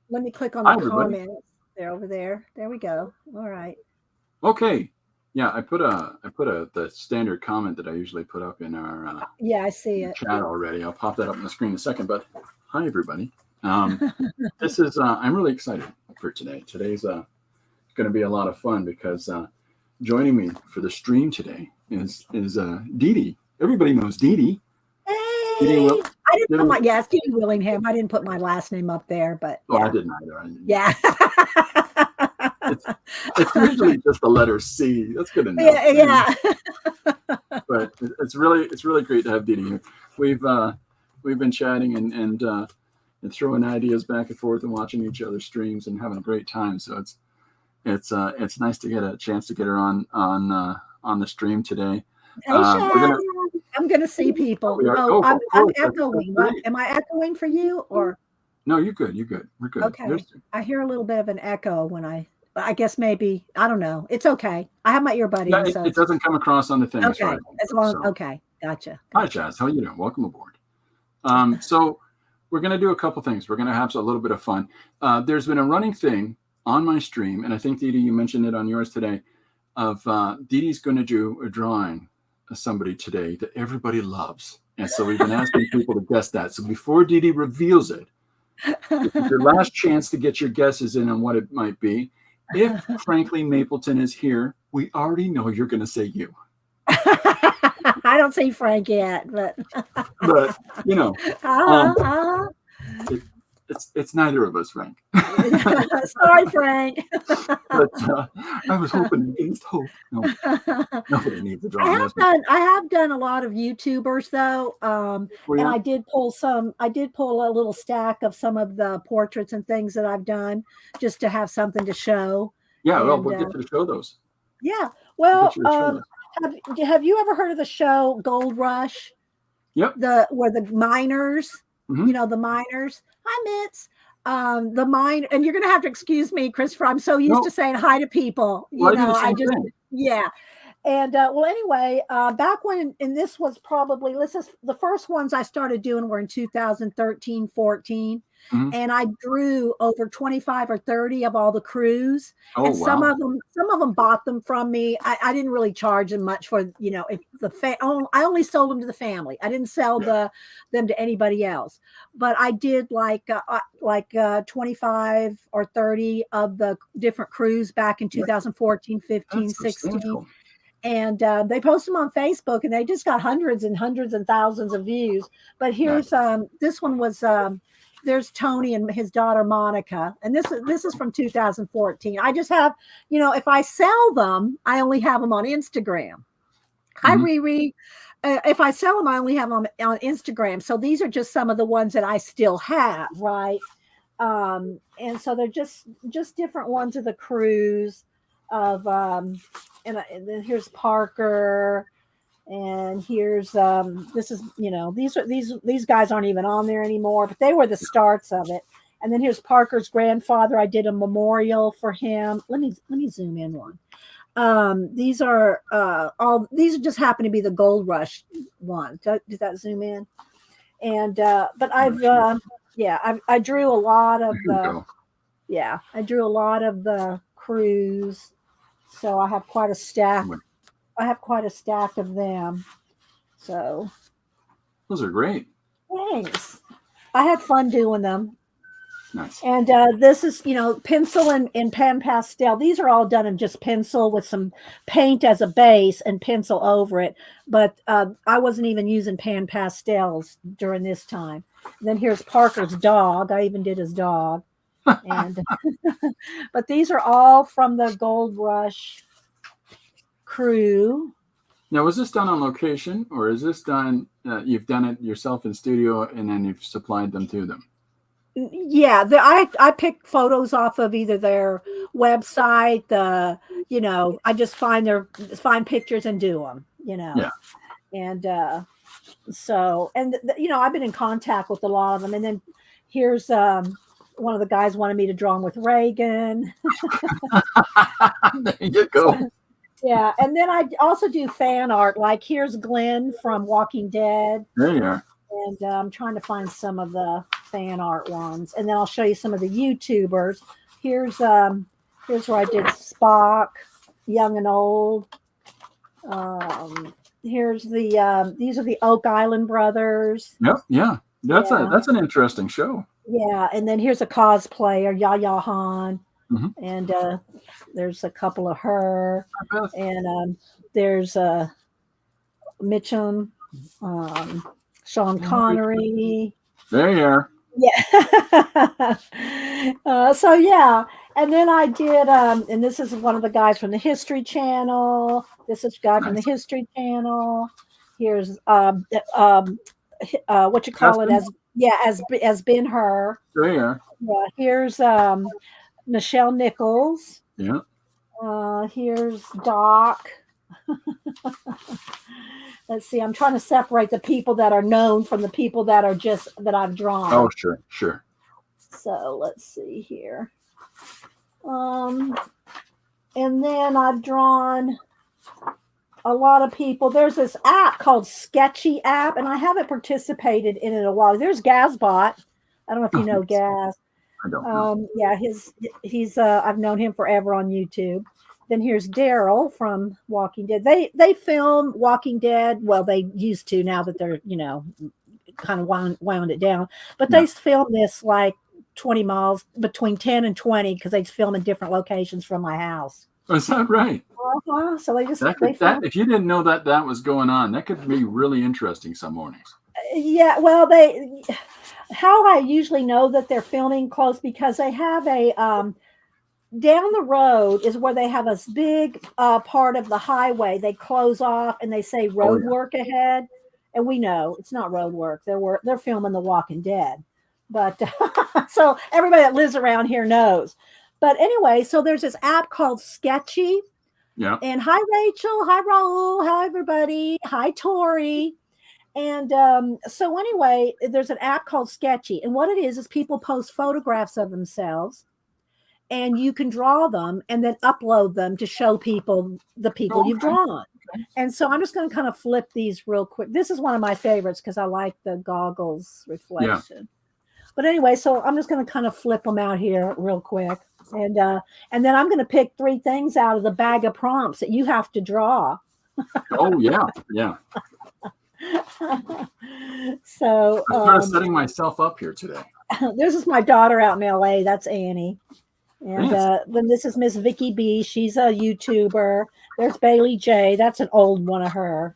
Let me click on Hi, the everybody. comments. They're over there. There we go. All right. Okay. Yeah, I put the standard comment that I usually put up in our Yeah, I see it. chat already. I'll pop that up on the screen in a second. But hi, everybody. This is I'm really excited for today. Today's going to be a lot of fun because joining me for the stream today is Dede. Everybody knows Dede. Hey, Dede I didn't put my it's Dede Willingham. I didn't put my last name up there, but Oh, yeah. I didn't either. Yeah. It's usually just the letter C. That's good enough. Yeah. But it's really great to have Dede here. We've been chatting and throwing ideas back and forth and watching each other's streams and having a great time. So it's nice to get a chance to get her on the stream today. Hey, I'm gonna see people. I'm echoing. Am I echoing for you or? No, you're good. You're good. We're good. Okay. I hear a little bit of an echo when I guess maybe, I don't know. It's okay. I have my earbud in. So it doesn't come across on the thing. Okay. Okay. Gotcha. Hi, Chaz. How are you doing? Welcome aboard. So we're going to do a couple things. We're going to have a little bit of fun. There's been a running thing on my stream, and I think, Dede, you mentioned it on yours today, of Dede's going to do a drawing of somebody today that everybody loves. And so we've been asking people to guess that. So before Dede reveals it, this is your last chance to get your guesses in on what it might be. If Frankly Mapleton is here, we already know you're going to say you. I don't see Frank yet, but you know, it's neither of us, Frank. Sorry, Frank. But I was hoping against hope. No, nobody needs to draw. I have done a lot of YouTubers though, and I did pull a little stack of some of the portraits and things that I've done just to have something to show. Yeah, well, we'll get to show those. Yeah, well, have you ever heard of the show Gold Rush? Yep. Where the miners, the miners. Hi, Mitz. The mine, and you're gonna have to excuse me, Christopher. I'm so used to saying hi to people. Yeah. And well, anyway, back when, and this was probably, the first ones I started doing were in 2013, 14. And I drew over 25 or 30 of all the crews. And some of them bought them from me. I didn't really charge them much for, if I only sold them to the family. I didn't sell them to anybody else. But I did like 25 or 30 of the different crews back in 2014, 15, 16. And they post them on Facebook, and they just got hundreds and hundreds and thousands of views. But here's this one was there's Tony and his daughter Monica, and this is from 2014. I just have, if I sell them, I only have them on Instagram. Hi, Riri. If I sell them, I only have them on Instagram. So these are just some of the ones that I still have, right? And so they're just different ones of the crews of and then here's Parker, and here's this is these guys aren't even on there anymore, but they were the starts of it. And then here's Parker's grandfather. I did a memorial for him. Let me zoom in one. These are just happen to be the Gold Rush ones. Did that zoom in? And but I drew a lot of the crews. So I have quite a stack. Of them. So those are great. Thanks. I had fun doing them. Nice. And this is, pencil and pan pastel. These are all done in just pencil with some paint as a base and pencil over it. But I wasn't even using pan pastels during this time. And then here's Parker's dog. I even did his dog. And but these are all from the Gold Rush crew. Now, was this done on location, or is this done? You've done it yourself in studio, and then you've supplied them to them? Yeah, I pick photos off of either their website. I just find pictures and do them. Yeah. And I've been in contact with a lot of them, and then here's one of the guys wanted me to draw him with Reagan. There you go. Yeah, and then I also do fan art. Like here's Glenn from Walking Dead. There you are. And I'm trying to find some of the fan art ones, and then I'll show you some of the YouTubers. Here's where I did Spock, young and old. Here's the these are the Oak Island brothers. Yep, yeah, that's an interesting show. Yeah, and then here's a cosplayer, Yaya Han, and there's a couple of her, and there's Mitchum, Sean Connery. There you are. Yeah. So yeah, and then I did, and this is one of the guys from the History Channel. This is a guy from the History Channel. Here's what you call it as Ben Hur. There you are. Yeah. Here's Michelle Nichols. Yeah. Here's Doc. Let's see. I'm trying to separate the people that are known from the people that are just that I've drawn. Oh, sure. So let's see here. And then I've drawn a lot of people. There's this app called Sketchy app, and I haven't participated in it in a while. There's Gazbot. I don't know if you know Gaz. I don't know. Yeah, he's I've known him forever on YouTube. Then here's Daryl from Walking Dead. They film Walking Dead. Well, they used to, now that they're, kind of wound it down. But they film this like 20 miles, between 10 and 20, because they film in different locations from my house. Is that right? So they just if you didn't know that was going on, that could be really interesting some mornings. Yeah, well, how I usually know that they're filming close, because they have a down the road is where they have a big part of the highway they close off, and they say road work ahead, and we know it's not road work. They're filming The Walking Dead, but so everybody that lives around here knows. But anyway, so there's this app called Sketchy. Yeah. And hi Rachel, hi Raul, hi everybody, hi Tori. And so anyway, there's an app called Sketchy, and what it is people post photographs of themselves, and you can draw them and then upload them to show people the people you've drawn. Okay. And so I'm just going to kind of flip these real quick. This is one of my favorites because I like the goggles reflection. Yeah. But anyway, so I'm just going to kind of flip them out here real quick. And then I'm going to pick 3 things out of the bag of prompts that you have to draw. Oh, yeah. Yeah. So I'm kind of setting myself up here today. This is my daughter out in LA. That's Annie. And then this is Miss Vicky B. She's a YouTuber. There's Bailey J. That's an old one of her.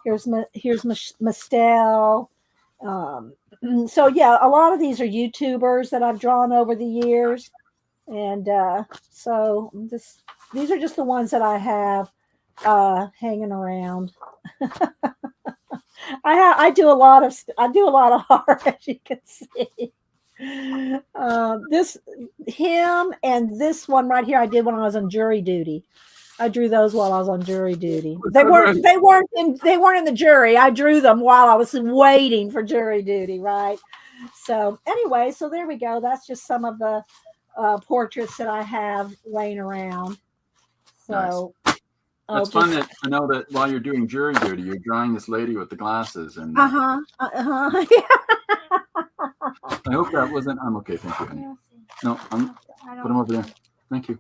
Here's Mistel. So yeah, a lot of these are YouTubers that I've drawn over the years. And so these are just the ones that I have hanging around. I do a lot of art, as you can see. Him and this one right here I did when I was on jury duty. I drew those while I was on jury duty. They weren't in the jury. I drew them while I was waiting for jury duty, right? So anyway, so there we go. That's just some of the portraits that I have laying around. So nice. That's fun that I know that while you're doing jury duty, you're drawing this lady with the glasses and yeah. I hope that wasn't. I'm okay, thank you, honey. No, put them over there. Thank you.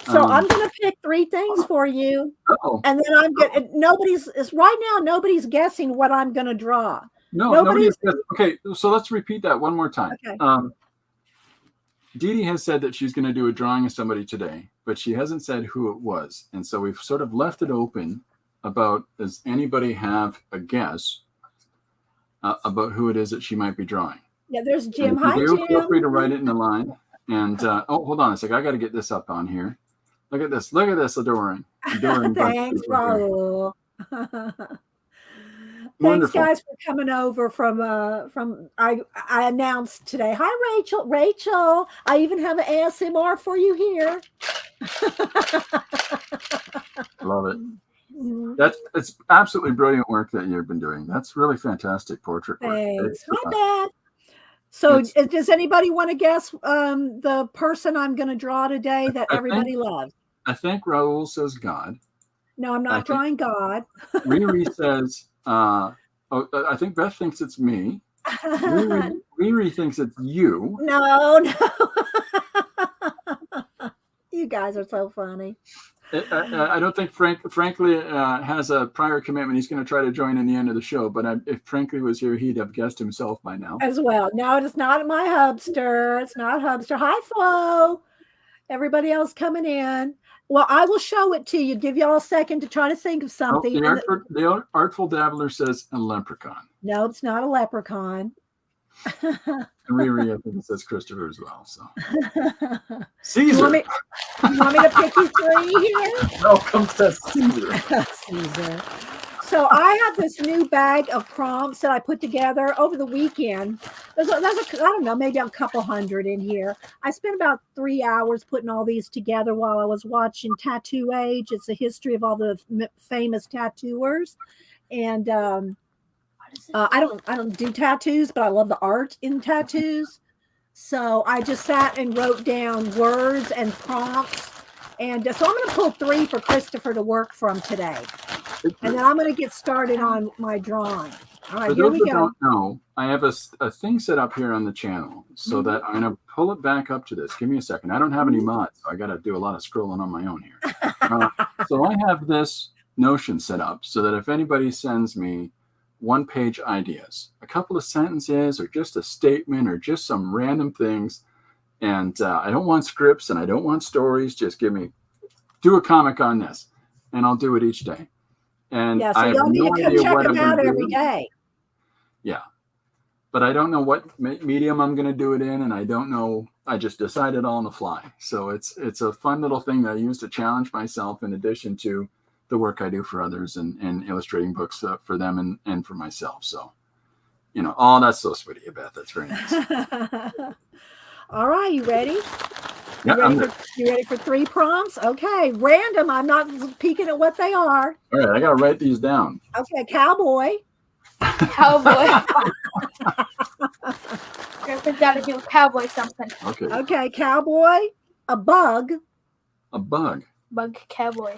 So I'm going to pick 3 things for you, and then nobody's guessing what I'm going to draw. No, nobody's guessing. Okay, so let's repeat that one more time. Okay. Dede has said that she's going to do a drawing of somebody today, but she hasn't said who it was, and so we've sort of left it open about, does anybody have a guess about who it is that she might be drawing? Yeah, there's Jim. Hi, Jim. Feel free to write it in the line. And hold on a sec. I got to get this up on here. Look at this. Look at this, adoring. Thanks, Raul. Thanks, guys, for coming over from I announced today. Hi, Rachel. Rachel, I even have an ASMR for you here. Love it. It's absolutely brilliant work that you've been doing. That's really fantastic portrait work. Thanks. Hi, Dad. So does anybody want to guess the person I'm going to draw today that everybody loves? I think Raul says God. No, I'm not drawing God. Riri says, I think Beth thinks it's me. Riri thinks it's you. No. You guys are so funny. I don't think Frankly has a prior commitment. He's going to try to join in the end of the show. But if Frankly was here, he'd have guessed himself by now. As well. No, it's not my hubster. It's not hubster. Hi, Flo. Everybody else coming in. Well, I will show it to you. Give y'all a second to try to think of something. Oh, the Artful Dabbler says a leprechaun. No, it's not a leprechaun. And Riri, I think it says Christopher as well. So Caesar. You want me to pick you three here? Welcome to Caesar. Caesar. So I have this new bag of prompts that I put together over the weekend. There's I don't know, maybe a couple hundred in here. I spent about 3 hours putting all these together while I was watching Tattoo Age. It's a history of all the famous tattooers. And I don't do tattoos, but I love the art in tattoos. So I just sat and wrote down words and prompts. And so I'm going to pull 3 for Christopher to work from today. And then I'm going to get started on my drawing. All right, here we go. Don't know, I have a thing set up here on the channel so that I'm going to pull it back up to this. Give me a second. I don't have any mods, so I got to do a lot of scrolling on my own here. So I have this Notion set up so that if anybody sends me one-page ideas, a couple of sentences or just a statement or just some random things, and I don't want scripts and I don't want stories, just do a comic on this, and I'll do it each day. And yeah, so I y'all need to come check them out every day. Yeah. But I don't know what medium I'm going to do it in, and I don't know. I just decided on the fly. So it's a fun little thing that I use to challenge myself in addition to the work I do for others and illustrating books for them and for myself. So, oh, that's so sweet of you, Beth. That's very nice. All right, you ready? Yeah, you ready for 3 prompts? Okay, random. I'm not peeking at what they are. All right, I got to write these down. Okay, cowboy. Cowboy. It's got to do with cowboy something. Okay, cowboy. A bug. A bug. Bug cowboy.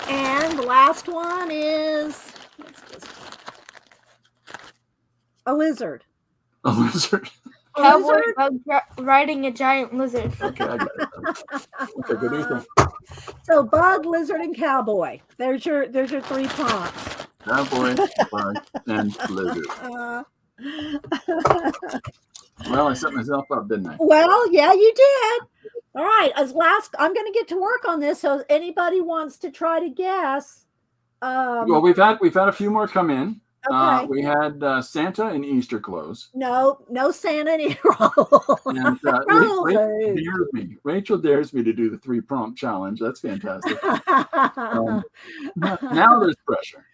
And the last one is a lizard. A lizard. Cowboy bug riding a giant lizard. Okay, I got it. Okay, good evening. So bug, lizard, and cowboy. There's your 3 prompts. Cowboy, bug, and lizard. Well, I set myself up, didn't I? Well, yeah, you did. All right. I'm going to get to work on this. So if anybody wants to try to guess. Well, we've had a few more come in. Okay. We had Santa in Easter clothes. No Santa in And Rachel dares me to do the 3 prompt challenge. That's fantastic. Now there's pressure.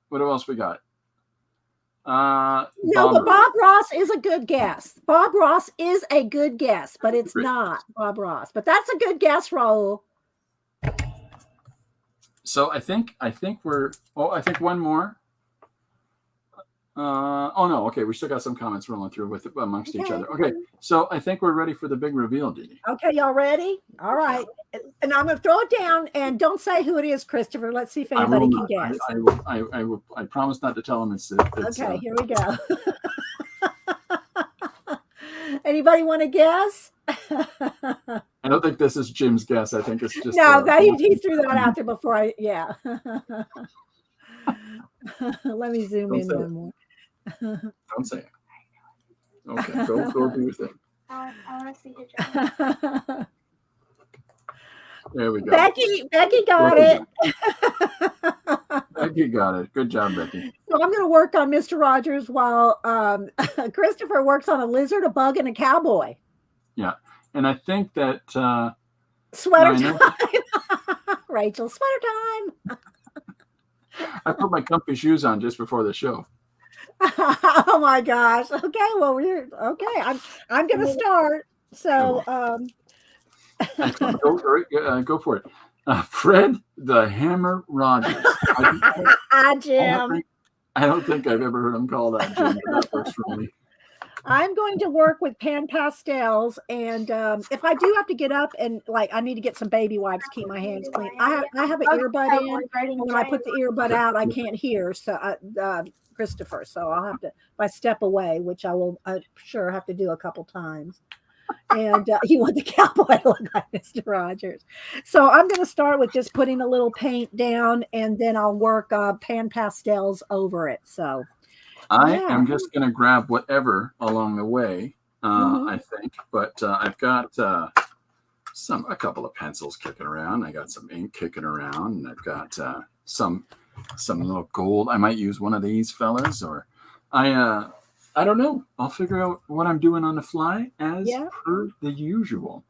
What else we got? But Bob Ross is a good guess. Bob Ross is a good guess, but it's not Bob Ross. But that's a good guess, Raul. So I think one more. No, okay, we still got some comments rolling through amongst each other. Okay, so I think we're ready for the big reveal, Dede. Okay, y'all ready? All right, and I'm gonna throw it down, and don't say who it is, Christopher. Let's see if anybody can guess. I promise not to tell him it's okay, here we go. Anybody want to guess? I don't think this is Jim's guess. I think it's just he threw that out there before Let me zoom in one more. Don't say it. Okay, go do your thing. I want to see the drawing. There we go. Becky got it. Becky got it. Good job, Becky. So I'm going to work on Mr. Rogers while Christopher works on a lizard, a bug, and a cowboy. Yeah, and I think that sweater time. Rachel, sweater time. I put my comfy shoes on just before the show. Oh my gosh. Okay, well I'm going to start. So go for it. Fred the Hammer Rogers. Jim. I don't think I've ever heard him call that, Jim. That works for me. I'm going to work with pan pastels, and if I do have to get up and I need to get some baby wipes, keep my hands clean. I have an earbud in, and when I put the earbud out, I can't hear. So, Christopher, so I'll have to if I step away, which I will, I'm sure have to do a couple times. And you want the cowboy look like Mr. Rogers. So I'm going to start with just putting a little paint down, and then I'll work pan pastels over it. So. I am just going to grab whatever along the way, I think. But I've got a couple of pencils kicking around. I got some ink kicking around, and I've got some little gold. I might use one of these fellas, or I don't know. I'll figure out what I'm doing on the fly as per the usual.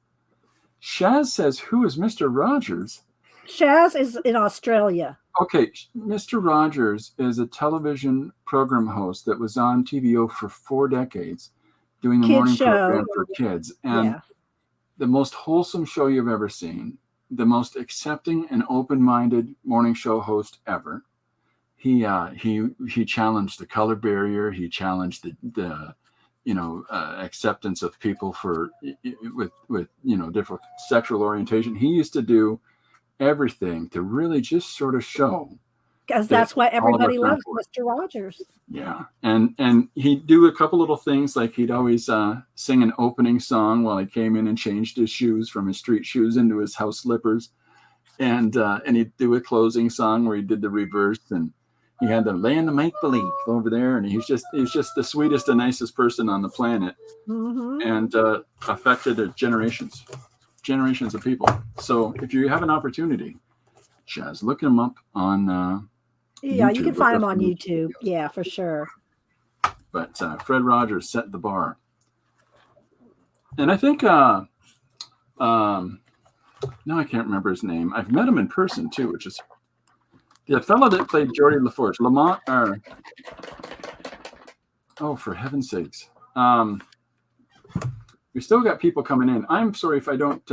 Shaz says, "Who is Mr. Rogers?" Shaz is in Australia. Okay, Mr. Rogers is a television program host that was on TVO for 4 decades, doing the morning program for kids, and the most wholesome show you've ever seen, the most accepting and open-minded morning show host ever. He challenged the color barrier. He challenged the acceptance of people with different sexual orientation. He used to do everything to really just sort of show, because that's why everybody loves Mr. Rogers. Yeah, and he'd do a couple little things, like he'd always sing an opening song while he came in and changed his shoes from his street shoes into his house slippers, and he'd do a closing song where he did the reverse, and he had the land of make believe over there, and he's just the sweetest and nicest person on the planet, and affected generations of people. So if you have an opportunity, Chaz, look him up on YouTube. You can find him on YouTube. Yeah, for sure. But Fred Rogers set the bar, and I think now I can't remember his name. I've met him in person too, which is the fellow that played Geordie LaForge, Lamont. Oh, for heaven's sakes! We still got people coming in. I'm sorry if I don't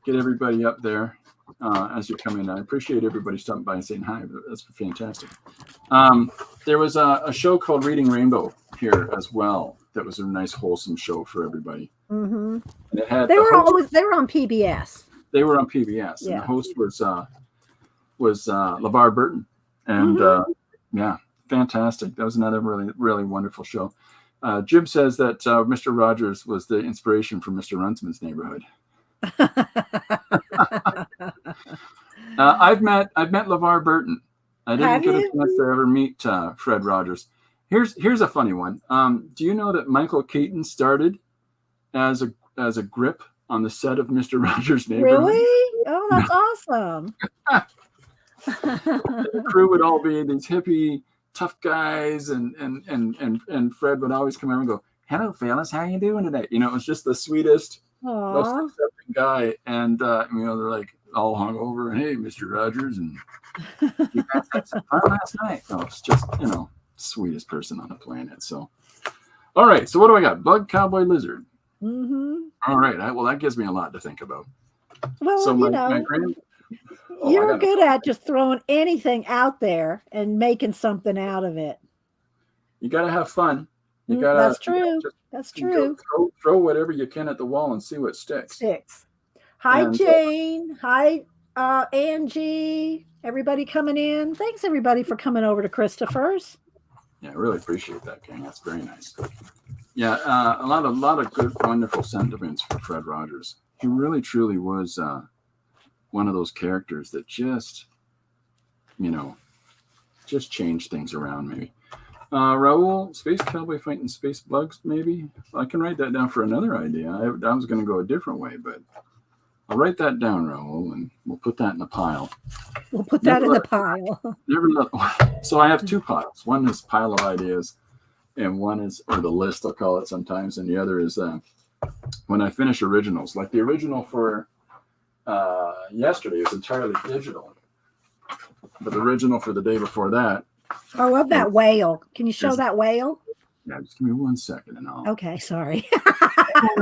get everybody up there as you come in. I appreciate everybody stopping by and saying hi. That's fantastic. There was a show called Reading Rainbow here as well. That was a nice, wholesome show for everybody. And it had they were on PBS. They were on PBS, and the host was LeVar Burton, and fantastic. That was another really, really wonderful show. Jim says that Mr. Rogers was the inspiration for Mr. Runsman's Neighborhood. I've met LeVar Burton. I didn't get a chance to ever meet Fred Rogers. Here's a funny one. Do you know that Michael Keaton started as a grip on the set of Mr. Rogers' Neighborhood? Really? Oh, that's awesome. The crew would all be these hippie tough guys, and Fred would always come over and go, "Hello, fellas, how you doing today?" It was just the sweetest, most accepting guy, and they're like all hung over, and hey, Mr. Rogers, and you guys had some fun last night. No, it's just sweetest person on the planet. So, all right, so what do I got? Bug, Cowboy, Lizard. All right, well that gives me a lot to think about. Well, so you're good at just throwing anything out there and making something out of it. You got to have fun. You got That's true. That's true. Throw whatever you can at the wall and see what sticks. Hi, Jane. Hi, Angie. Everybody coming in. Thanks, everybody, for coming over to Christopher's. Yeah, I really appreciate that, gang. That's very nice. Yeah, a lot of good, wonderful sentiments for Fred Rogers. He really, truly was one of those characters that just changed things around, maybe. Raul, Space Cowboy fighting space bugs, maybe? I can write that down for another idea. I was going to go a different way, but I'll write that down, Raul, and we'll put that in the pile. We'll put that in the pile. So I have 2 piles. One is pile of ideas, and one is, or the list, I'll call it sometimes, and the other is when I finish originals. Like the original for yesterday is entirely digital, but the original for the day before that. I love that whale. Can you show that whale? Yeah, just give me 1 second and I'll. Okay, sorry.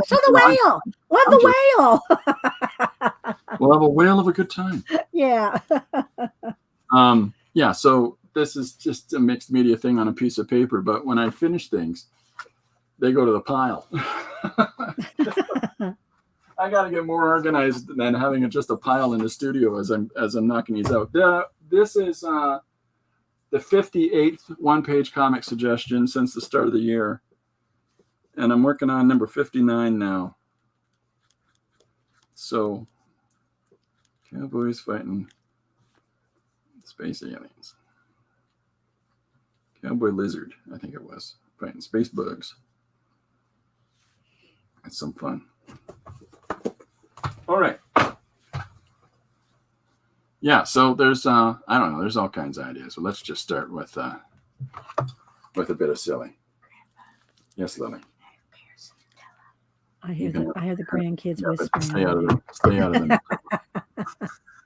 Show the whale. Love the whale. We'll have a whale of a good time. Yeah. Yeah. So this is just a mixed media thing on a piece of paper, but when I finish things, they go to the pile. I got to get more organized than having just a pile in the studio as I'm knocking these out. This is the 58th one-page comic suggestion since the start of the year, and I'm working on number 59 now. So, cowboys fighting space aliens. Cowboy Lizard, I think it was, fighting space bugs. That's some fun. All right. Yeah, so there's I don't know, there's all kinds of ideas. So let's just start with a bit of silly. Yes, Lily. I hear the grandkids yeah, whispering. Stay out of them.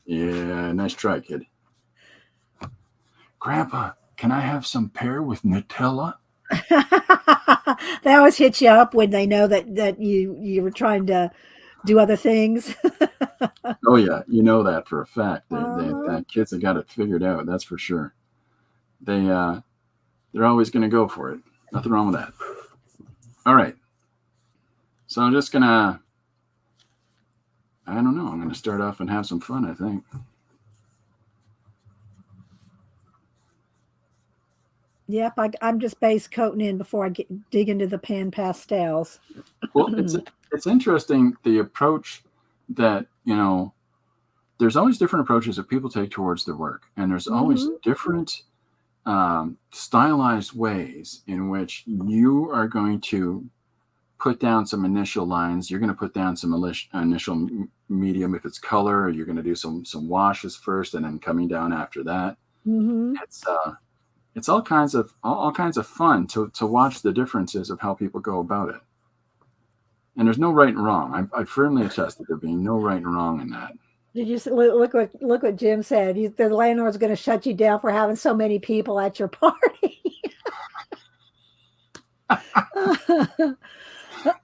Yeah, nice try, kid. Grandpa, can I have some pear with Nutella? They always hit you up when they know that you were trying to do other things. Oh yeah, you know that for a fact. That kids have got it figured out. That's for sure. They're always going to go for it. Nothing wrong with that. All right. So I'm just gonna. I don't know. I'm gonna start off and have some fun, I think. Yep, I'm just base coating in before I dig into the pan pastels. Well, it's interesting the approach that, there's always different approaches that people take towards their work, and there's always different stylized ways in which you are going to put down some initial lines. You're going to put down some initial medium if it's color, or you're going to do some washes first and then coming down after that. Mm-hmm. It's all kinds of fun to watch the differences of how people go about it. And there's no right and wrong. I firmly attest that there being no right and wrong in that. Did you look what Jim said? The landlord's going to shut you down for having so many people at your party.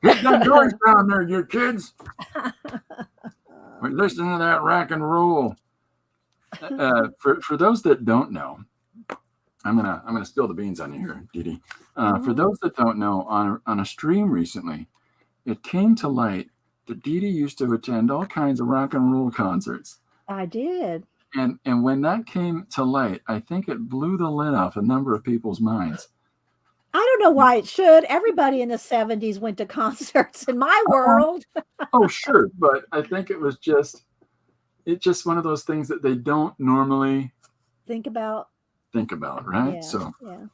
Get them doors down there, you kids. We're listening to that rock and roll. For those that don't know, I'm gonna spill the beans on you here, Dede. For those that don't know, on a stream recently, it came to light that Dede used to attend all kinds of rock and roll concerts. I did. And when that came to light, I think it blew the lid off a number of people's minds. I don't know why it should. Everybody in the 70s went to concerts in my world. Oh, sure. But I think it's just one of those things that they don't normally think about, right? Yeah, so yeah.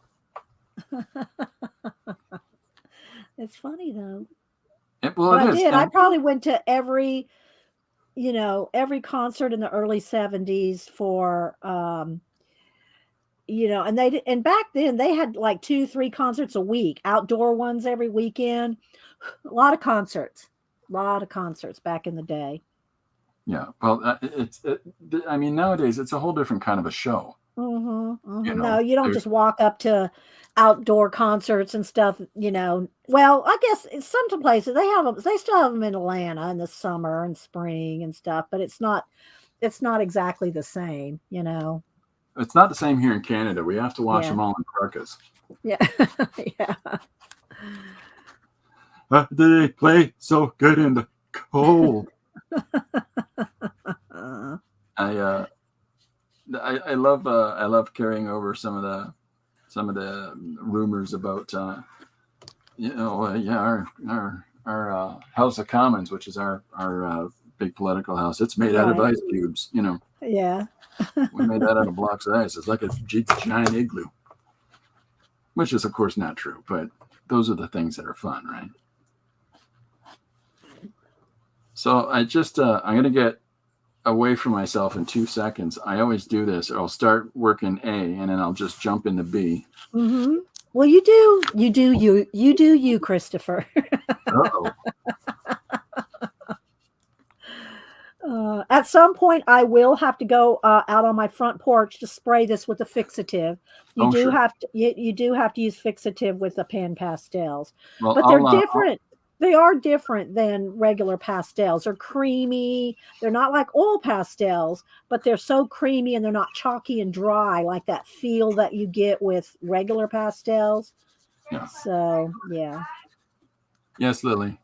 It's funny though. It I is. did. I probably went to every concert in the early 70s for and back then they had like 2-3 concerts a week, outdoor ones every weekend. A lot of concerts back in the day. Yeah. Well, nowadays it's a whole different kind of a show. Mm-hmm, mm-hmm. No, you don't just walk up to outdoor concerts and stuff, Well, I guess in some places they still have them in Atlanta in the summer and spring and stuff, but it's not exactly the same, It's not the same here in Canada. We have to watch them all in parkas. Yeah. Yeah. They play so good in the cold. I love carrying over some of the rumors about our House of Commons, which is our big political house. It's made out of ice cubes, Yeah. We made that out of blocks of ice. It's like a giant igloo, which is of course not true, but those are the things that are fun, right? So I just I'm gonna get away from myself in 2 seconds. I always do this. I'll start working A and then I'll just jump into B. Mm-hmm. Well, you do you, Christopher. Uh-oh. At some point, I will have to go out on my front porch to spray this with a fixative. You do have to use fixative with the pan pastels, but they're different. They are different than regular pastels. They're creamy. They're not like oil pastels, but they're so creamy and they're not chalky and dry like that feel that you get with regular pastels. Yeah. So, yeah. Yes, Lily.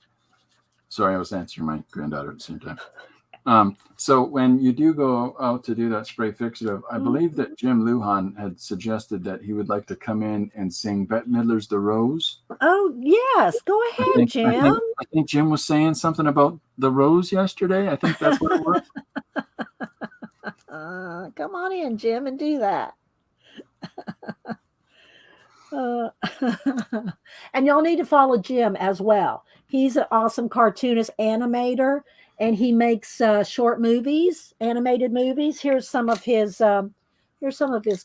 Sorry, I was answering my granddaughter at the same time. So when you do go out to do that spray fixative, I believe that Jim Lujan had suggested that he would like to come in and sing Bette Midler's The Rose. Oh, yes. Go ahead, Jim. I think Jim was saying something about the rose yesterday. I think that's what it was. Come on in, Jim, and do that. And y'all need to follow Jim as well. He's an awesome cartoonist animator, and he makes short movies, animated movies. Here's some of his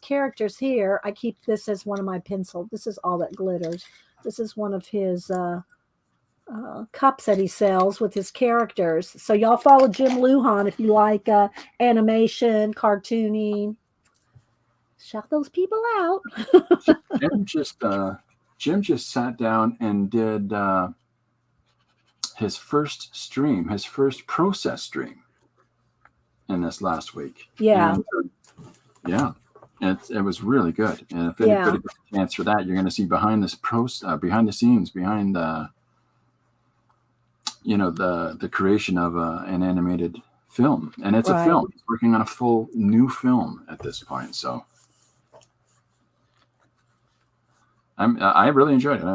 characters here. I keep this as one of my pencils. This is all that glitters. This is one of his cups that he sells with his characters. So y'all follow Jim Lujan if you like animation, cartooning. Shout those people out. Jim just sat down and did his first stream, his first process stream in this last week. Yeah. And, it was really good. And if anybody gets a chance for that, you're going to see behind the scenes, behind the creation of an animated film. And it's a film. He's working on a full new film at this point. So I really enjoyed it.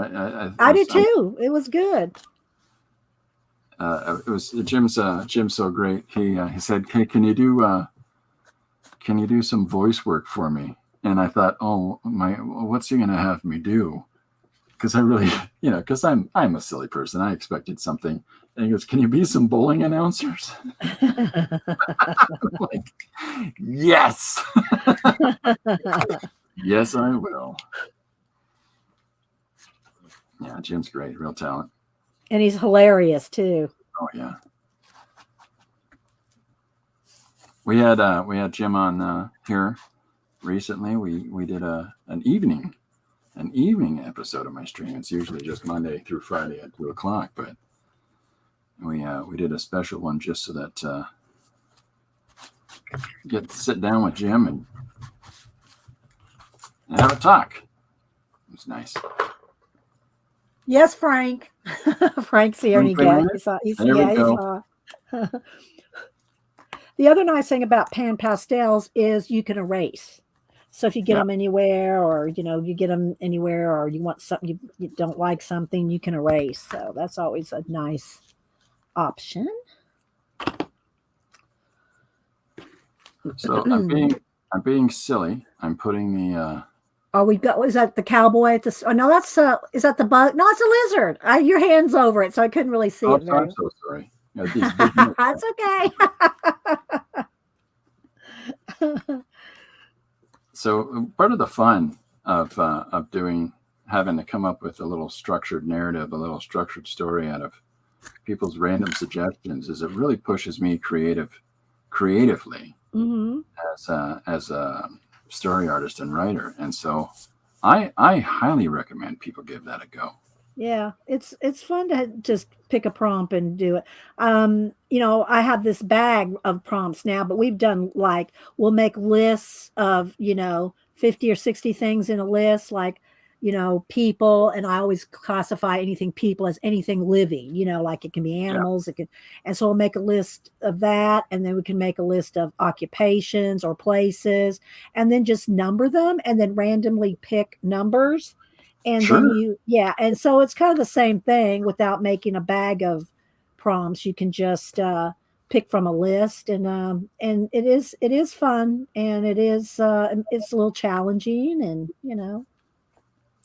I did too. It was good. It was Jim's so great. He said, "Hey, can you do some voice work for me?" And I thought, "Oh my, what's he gonna have me do?" Because I really, because I'm a silly person. I expected something. And he goes, "Can you be some bowling announcers?" I'm like, yes, yes, I will. Yeah, Jim's great, real talent. And he's hilarious too. Oh yeah. We had Jim on here recently. We did an evening episode of my stream. It's usually just Monday through Friday at 2:00, but we did a special one just so that get to sit down with Jim and have a talk. It was nice. Yes, Frank. Frank's here and he got. There we go. The other nice thing about pan pastels is you can erase. So if you get them anywhere, or you get them anywhere, or you want something you don't like something, you can erase. So that's always a nice option. So I'm being silly. I'm putting the. Oh, we've got. Is that the cowboy at the? Oh no, that's is that the bug? No, it's a lizard. Your hand's over it, so I couldn't really see it. I'm so sorry. That's okay. So part of the fun of having to come up with a little structured narrative, a little structured story out of people's random suggestions is it really pushes me creatively as a story artist and writer. And so I highly recommend people give that a go. Yeah, it's fun to just pick a prompt and do it. I have this bag of prompts now, but we've done we'll make lists of 50 or 60 things in a list, people, and I always classify anything people as anything living, it can be animals, and so we'll make a list of that, and then we can make a list of occupations or places, and then just number them, and then randomly pick numbers. And then and so it's kind of the same thing without making a bag of prompts. You can just pick from a list, and it is fun, and it's a little challenging, and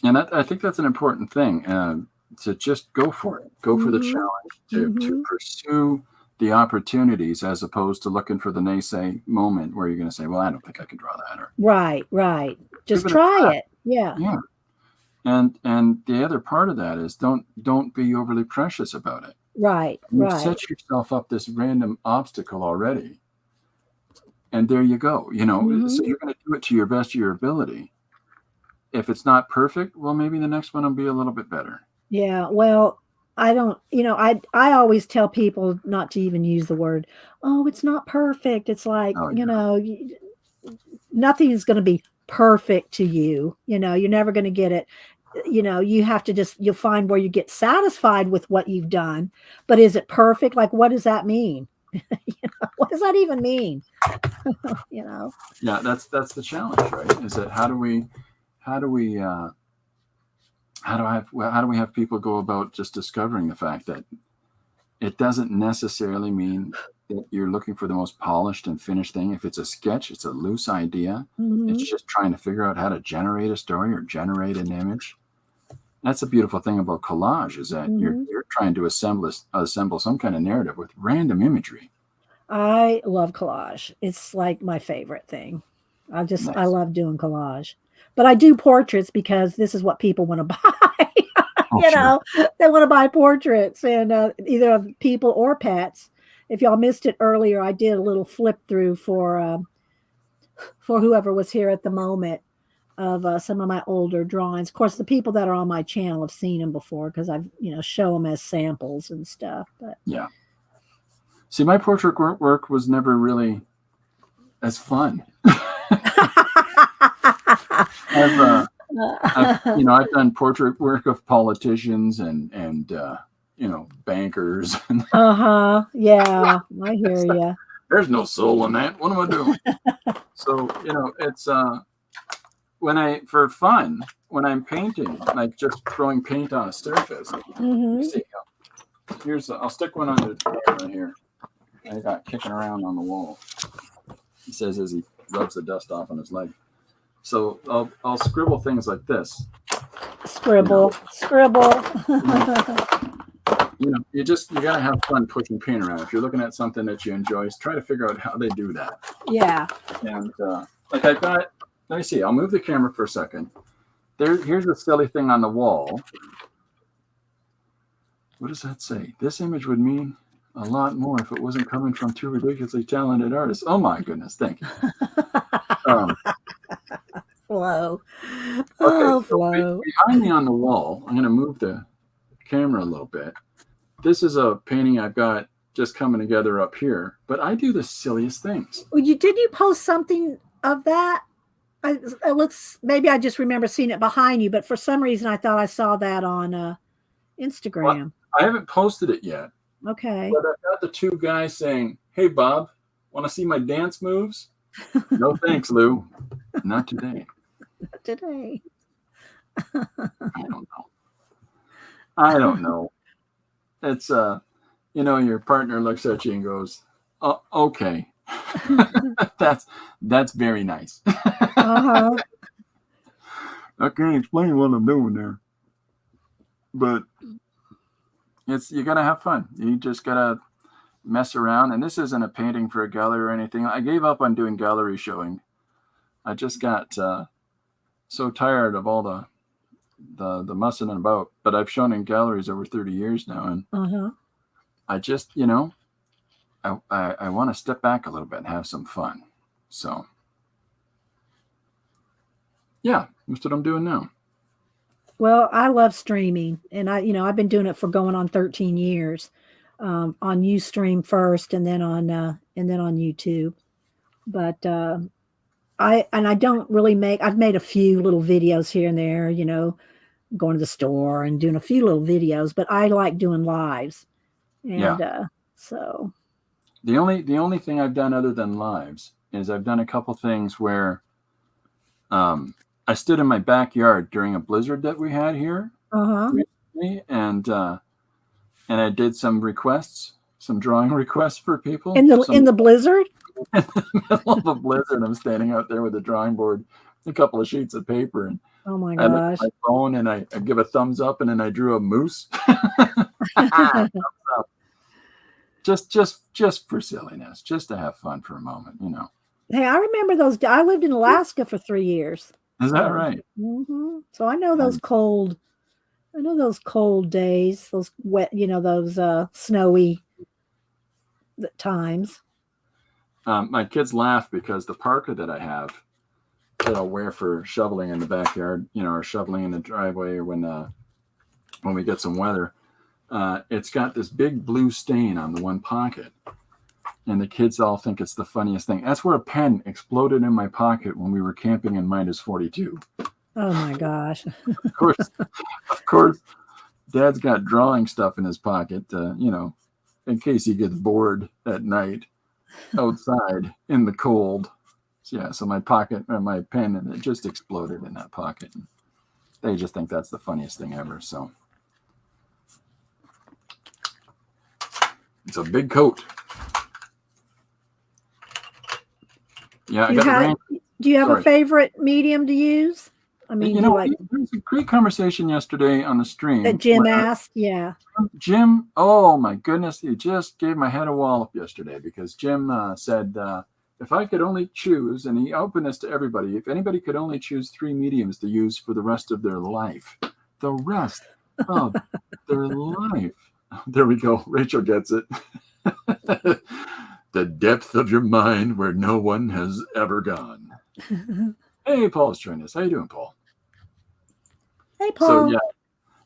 And I think that's an important thing, to just go for it. Go for the challenge, to pursue the opportunities, as opposed to looking for the naysay moment where you're going to say, "Well, I don't think I can draw that." Or right. Just try it. Yeah. And the other part of that is don't be overly precious about it. Right. You set yourself up this random obstacle already, and there you go. So you're going to do it to your best of your ability. If it's not perfect, well, maybe the next one will be a little bit better. Yeah. Well, I don't. I always tell people not to even use the word, "Oh, it's not perfect." It's like nothing is going to be perfect to you. You're never going to get it you have to you'll find where you get satisfied with what you've done, but is it perfect? Like, what does that mean? What does that even mean? Yeah, that's the challenge, right? Is that how do we have people go about just discovering the fact that it doesn't necessarily mean that you're looking for the most polished and finished thing. If it's a sketch, it's a loose idea. Mm-hmm. It's just trying to figure out how to generate a story or generate an image. That's the beautiful thing about collage, is that Mm-hmm. you're trying to assemble some kind of narrative with random imagery. I love collage. It's like my favorite thing. I Nice. love doing collage, but I do portraits because this is what people want to buy. Sure. They want to buy portraits, and either of people or pets. If y'all missed it earlier, I did a little flip through for whoever was here at the moment of some of my older drawings. Of course, the people that are on my channel have seen them before because I've show them as samples and stuff. But yeah. See, my portrait work was never really as fun. I've done portrait work of politicians and bankers. Yeah, I hear you. There's no soul in that. What am I doing? So it's when I'm painting, like just throwing paint on a surface. Mm-hmm. See, I'll stick one on the camera here. I got kicking around on the wall. He says as he rubs the dust off on his leg. So I'll scribble things like this. Scribble. You gotta have fun pushing paint around. If you're looking at something that you enjoy, try to figure out how they do that. Yeah. And like I've got, let me see. I'll move the camera for a second. Here's a silly thing on the wall. What does that say? This image would mean a lot more if it wasn't coming from two ridiculously talented artists. Oh my goodness, thank you. Flow. Okay, flow. Behind me on the wall, I'm going to move the camera a little bit. This is a painting I've got just coming together up here, but I do the silliest things. Well, did you post something of that? Maybe I just remember seeing it behind you, but for some reason I thought I saw that on Instagram. Well, I haven't posted it yet. Okay. But I've got the two guys saying, "Hey, Bob, want to see my dance moves?" No, thanks, Lou. Not today. Not today. I don't know. It's your partner looks at you and goes, "Oh, okay." That's very nice. Uh-huh. I can't explain what I'm doing there, but you gotta have fun. You just gotta mess around. And this isn't a painting for a gallery or anything. I gave up on doing gallery showing. I just got so tired of all the mussing about. But I've shown in galleries over 30 years now, and I just I want to step back a little bit and have some fun. So yeah, that's what I'm doing now. Well, I love streaming, and I've been doing it for going on 13 years, on Ustream first, and then on YouTube. But I don't really I've made a few little videos here and there, going to the store and doing a few little videos, but I like doing lives. And so the only thing I've done other than lives is I've done a couple things where I stood in my backyard during a blizzard that we had here recently, and I did some drawing requests for people. In the blizzard? In the middle of a blizzard, I'm standing out there with a drawing board, a couple of sheets of paper, and oh my I look gosh. at my phone and I give a thumbs up, and then I drew a moose. Just for silliness, just to have fun for a moment, Hey, I remember those. I lived in Alaska for 3 years. Is that right? Mm-hmm. So I know those cold. I know those cold days, those wet, those snowy times. My kids laugh because the parka that I have that I'll wear for shoveling in the backyard, or shoveling in the driveway, or when we get some weather, it's got this big blue stain on the one pocket. And the kids all think it's the funniest thing. That's where a pen exploded in my pocket when we were camping in -42. Oh my gosh. Of course, Dad's got drawing stuff in his pocket, in case he gets bored at night outside in the cold. So my pocket or my pen, and it just exploded in that pocket. They just think that's the funniest thing ever. So it's a big coat. Yeah, do you have a favorite medium to use? I mean, there was a great conversation yesterday on the stream that Jim asked. Yeah. Jim, oh my goodness, he just gave my head a wallop yesterday because Jim said, if I could only choose, and he opened this to everybody, if anybody could only choose 3 mediums to use for the rest of their life, the rest of their life. There we go. Rachel gets it. The depth of your mind where no one has ever gone. Hey, Paul's joining us. How you doing, Paul? Hey, Paul.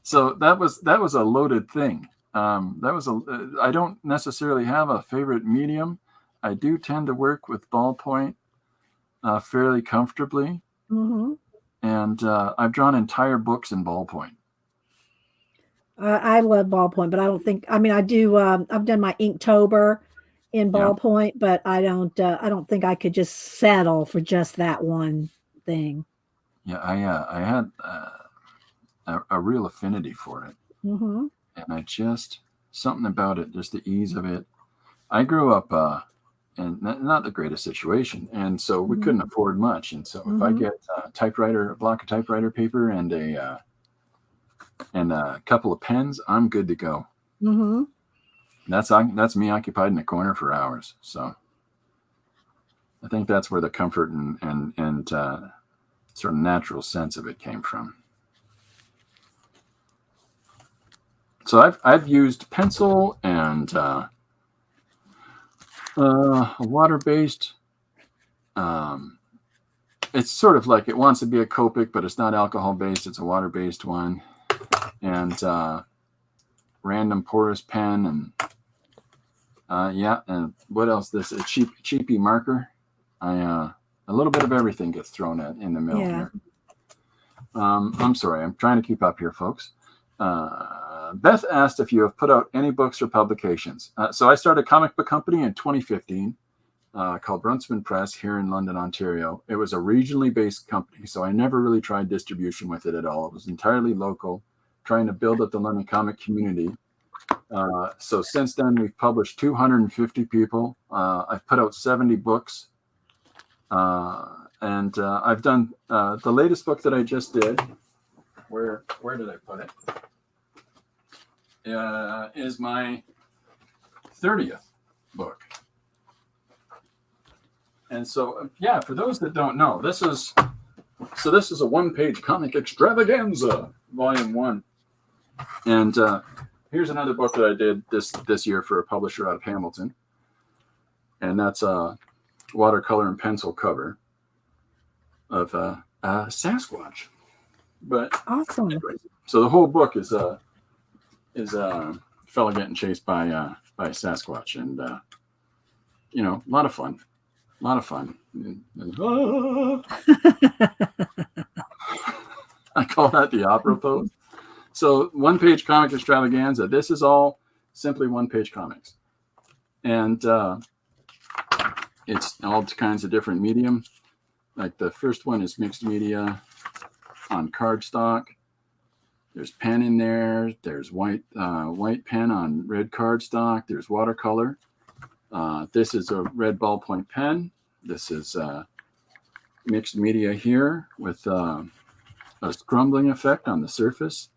So that was a loaded thing. I don't necessarily have a favorite medium. I do tend to work with ballpoint fairly comfortably. Mm-hmm. And I've drawn entire books in ballpoint. I love ballpoint, but I don't think, I do, I've done my Inktober in ballpoint, but I don't think I could just settle for just that one thing. Yeah, I had a real affinity for it. Mm-hmm. And something about it, just the ease of it. I grew up in not the greatest situation, and so we couldn't afford much. And so if I get a block of typewriter paper and a couple of pens, I'm good to go. Mm-hmm. That's me occupied in a corner for hours. So I think that's where the comfort and sort of natural sense of it came from. So I've used pencil and a water-based. It's sort of like it wants to be a Copic, but it's not alcohol-based. It's a water-based one, and random porous pen, and and what else? This a cheapy marker. A little bit of everything gets thrown in the middle here. I'm sorry, I'm trying to keep up here, folks. Beth asked if you have put out any books or publications. So I started a comic book company in 2015 called Brunsman Press here in London, Ontario. It was a regionally based company, so I never really tried distribution with it at all. It was entirely local, trying to build up the London comic community. So since then, we've published 250 people. I've put out 70 books. And I've done the latest book that I just did. Where did I put it? Is my 30th book. And so, for those that don't know, this is a one-page comic extravaganza, volume 1. And here's another book that I did this year for a publisher out of Hamilton. And that's a watercolor and pencil cover of Sasquatch. But awesome. Anyways, so the whole book is a fella getting chased by Sasquatch, and a lot of fun. I call that the opera pose. So one-page comic extravaganza. This is all simply one-page comics, and it's all kinds of different medium. Like the first one is mixed media on cardstock. There's pen in there. There's white pen on red cardstock. There's watercolor. This is a red ballpoint pen. This is mixed media here with a scrumbling effect on the surface.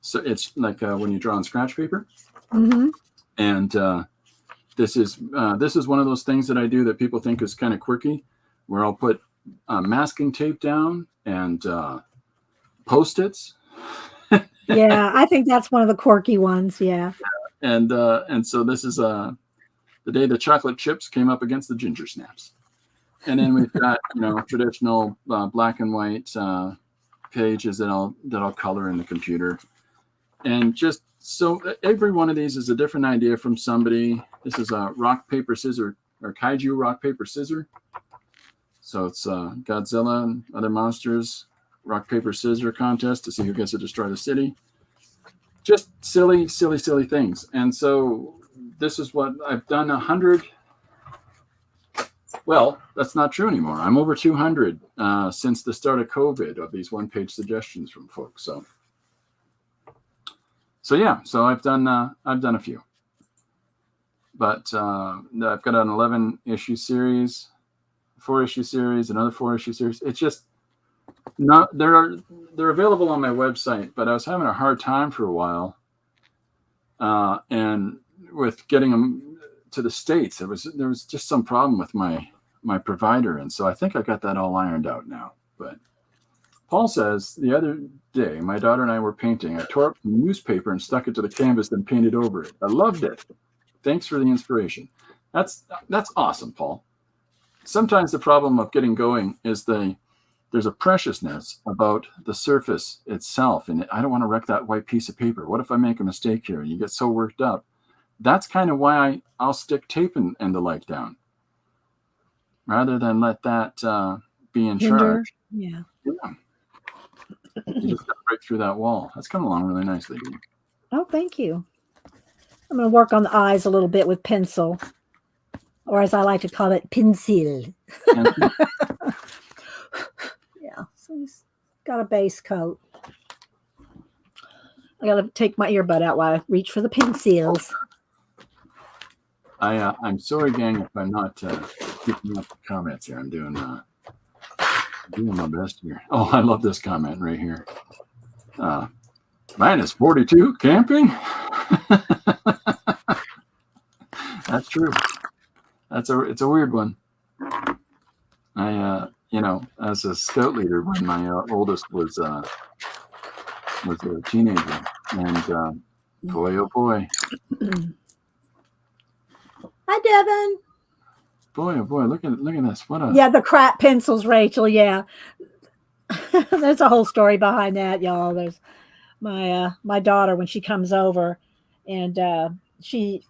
So it's like when you draw on scratch paper. Mm-hmm. And this is one of those things that I do that people think is kind of quirky, where I'll put masking tape down and Post-its. Yeah, I think that's one of the quirky ones. Yeah. And so this is the day the chocolate chips came up against the ginger snaps. And then we've got traditional black and white pages that I'll color in the computer. And just so every one of these is a different idea from somebody. This is a rock paper scissor or kaiju rock paper scissor. So it's Godzilla and other monsters rock, paper, scissors contest to see who gets to destroy the city. Just silly things. And so this is what I've done 100. Well, that's not true anymore. I'm over 200 since the start of COVID of these one-page suggestions from folks. So yeah, so I've done a few, but I've got an 11-issue series, 4-issue series, another 4-issue series. It's just not they're available on my website, but I was having a hard time for a while, and with getting them to the States, there was just some problem with my provider, and so I think I got that all ironed out now. But Paul says, the other day, my daughter and I were painting. I tore up the newspaper and stuck it to the canvas, then painted over it. I loved it. Thanks for the inspiration. That's awesome, Paul. Sometimes the problem of getting going is there's a preciousness about the surface itself, and I don't want to wreck that white piece of paper. What if I make a mistake here? You get so worked up. That's kind of why I'll stick tape and the like down, rather than let that be in charge. Yeah. You just got to break through that wall. That's coming along really nicely. Oh, thank you. I'm going to work on the eyes a little bit with pencil, or as I like to call it, pencil. Yeah. So he's got a base coat. I got to take my earbud out while I reach for the pencils. I'm sorry, gang, if I'm not keeping up the comments here. I'm doing my best here. Oh, I love this comment right here. Minus 42 camping. That's true. It's a weird one. I as a scout leader when my oldest was a teenager, and boy, oh boy. Hi, Devin. Boy, oh boy, look at this. The crap pencils, Rachel. Yeah. There's a whole story behind that, y'all. There's my daughter when she comes over, and she's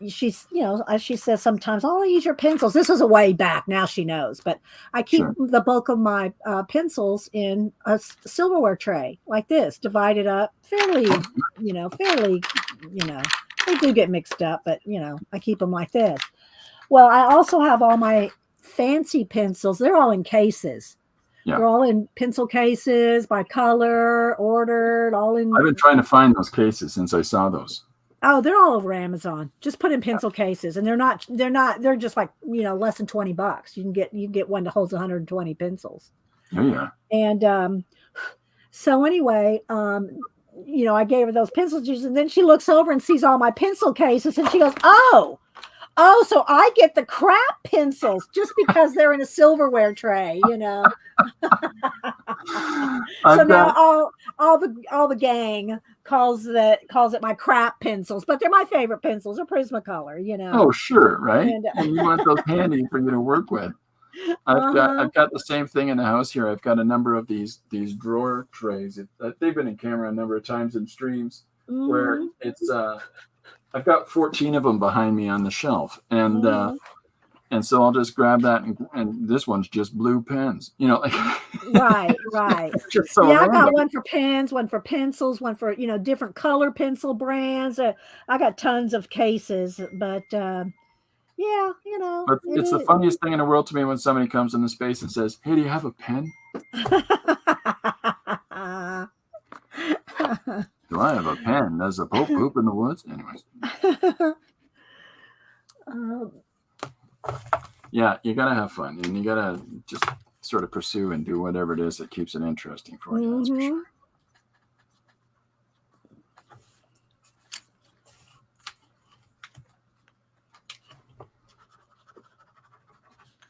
as she says sometimes, "Oh, I use your pencils." This was a way back. Now she knows, but I keep the bulk of my pencils in a silverware tray like this, divided up fairly. They do get mixed up, but I keep them like this. Well, I also have all my fancy pencils. They're all in cases. Yeah. They're all in pencil cases by color, ordered, all in. I've been trying to find those cases since I saw those. Oh, they're all over Amazon. Just put in pencil cases, and they're just like, less than $20. You can get one that holds 120 pencils. Yeah. And so anyway, I gave her those pencil juices, and then she looks over and sees all my pencil cases, and she goes, Oh, so I get the crap pencils just because they're in a silverware tray, So now all the gang calls it my crap pencils, but they're my favorite pencils. They're Prismacolor, Oh, sure, right. And you want those handy for you to work with. I've got the same thing in the house here. I've got a number of these drawer trays. They've been in camera a number of times in streams where it's I've got 14 of them behind me on the shelf, and so I'll just grab that, and this one's just blue pens, Right. Just so random. I got one for pens, one for pencils, one for different color pencil brands. I got tons of cases, but But it's the funniest thing in the world to me when somebody comes into space and says, "Hey, do you have a pen?" Do I have a pen? Does the Pope poop in the woods? Anyways. Yeah, you got to have fun, and you got to just sort of pursue and do whatever it is that keeps it interesting for you. That's for sure.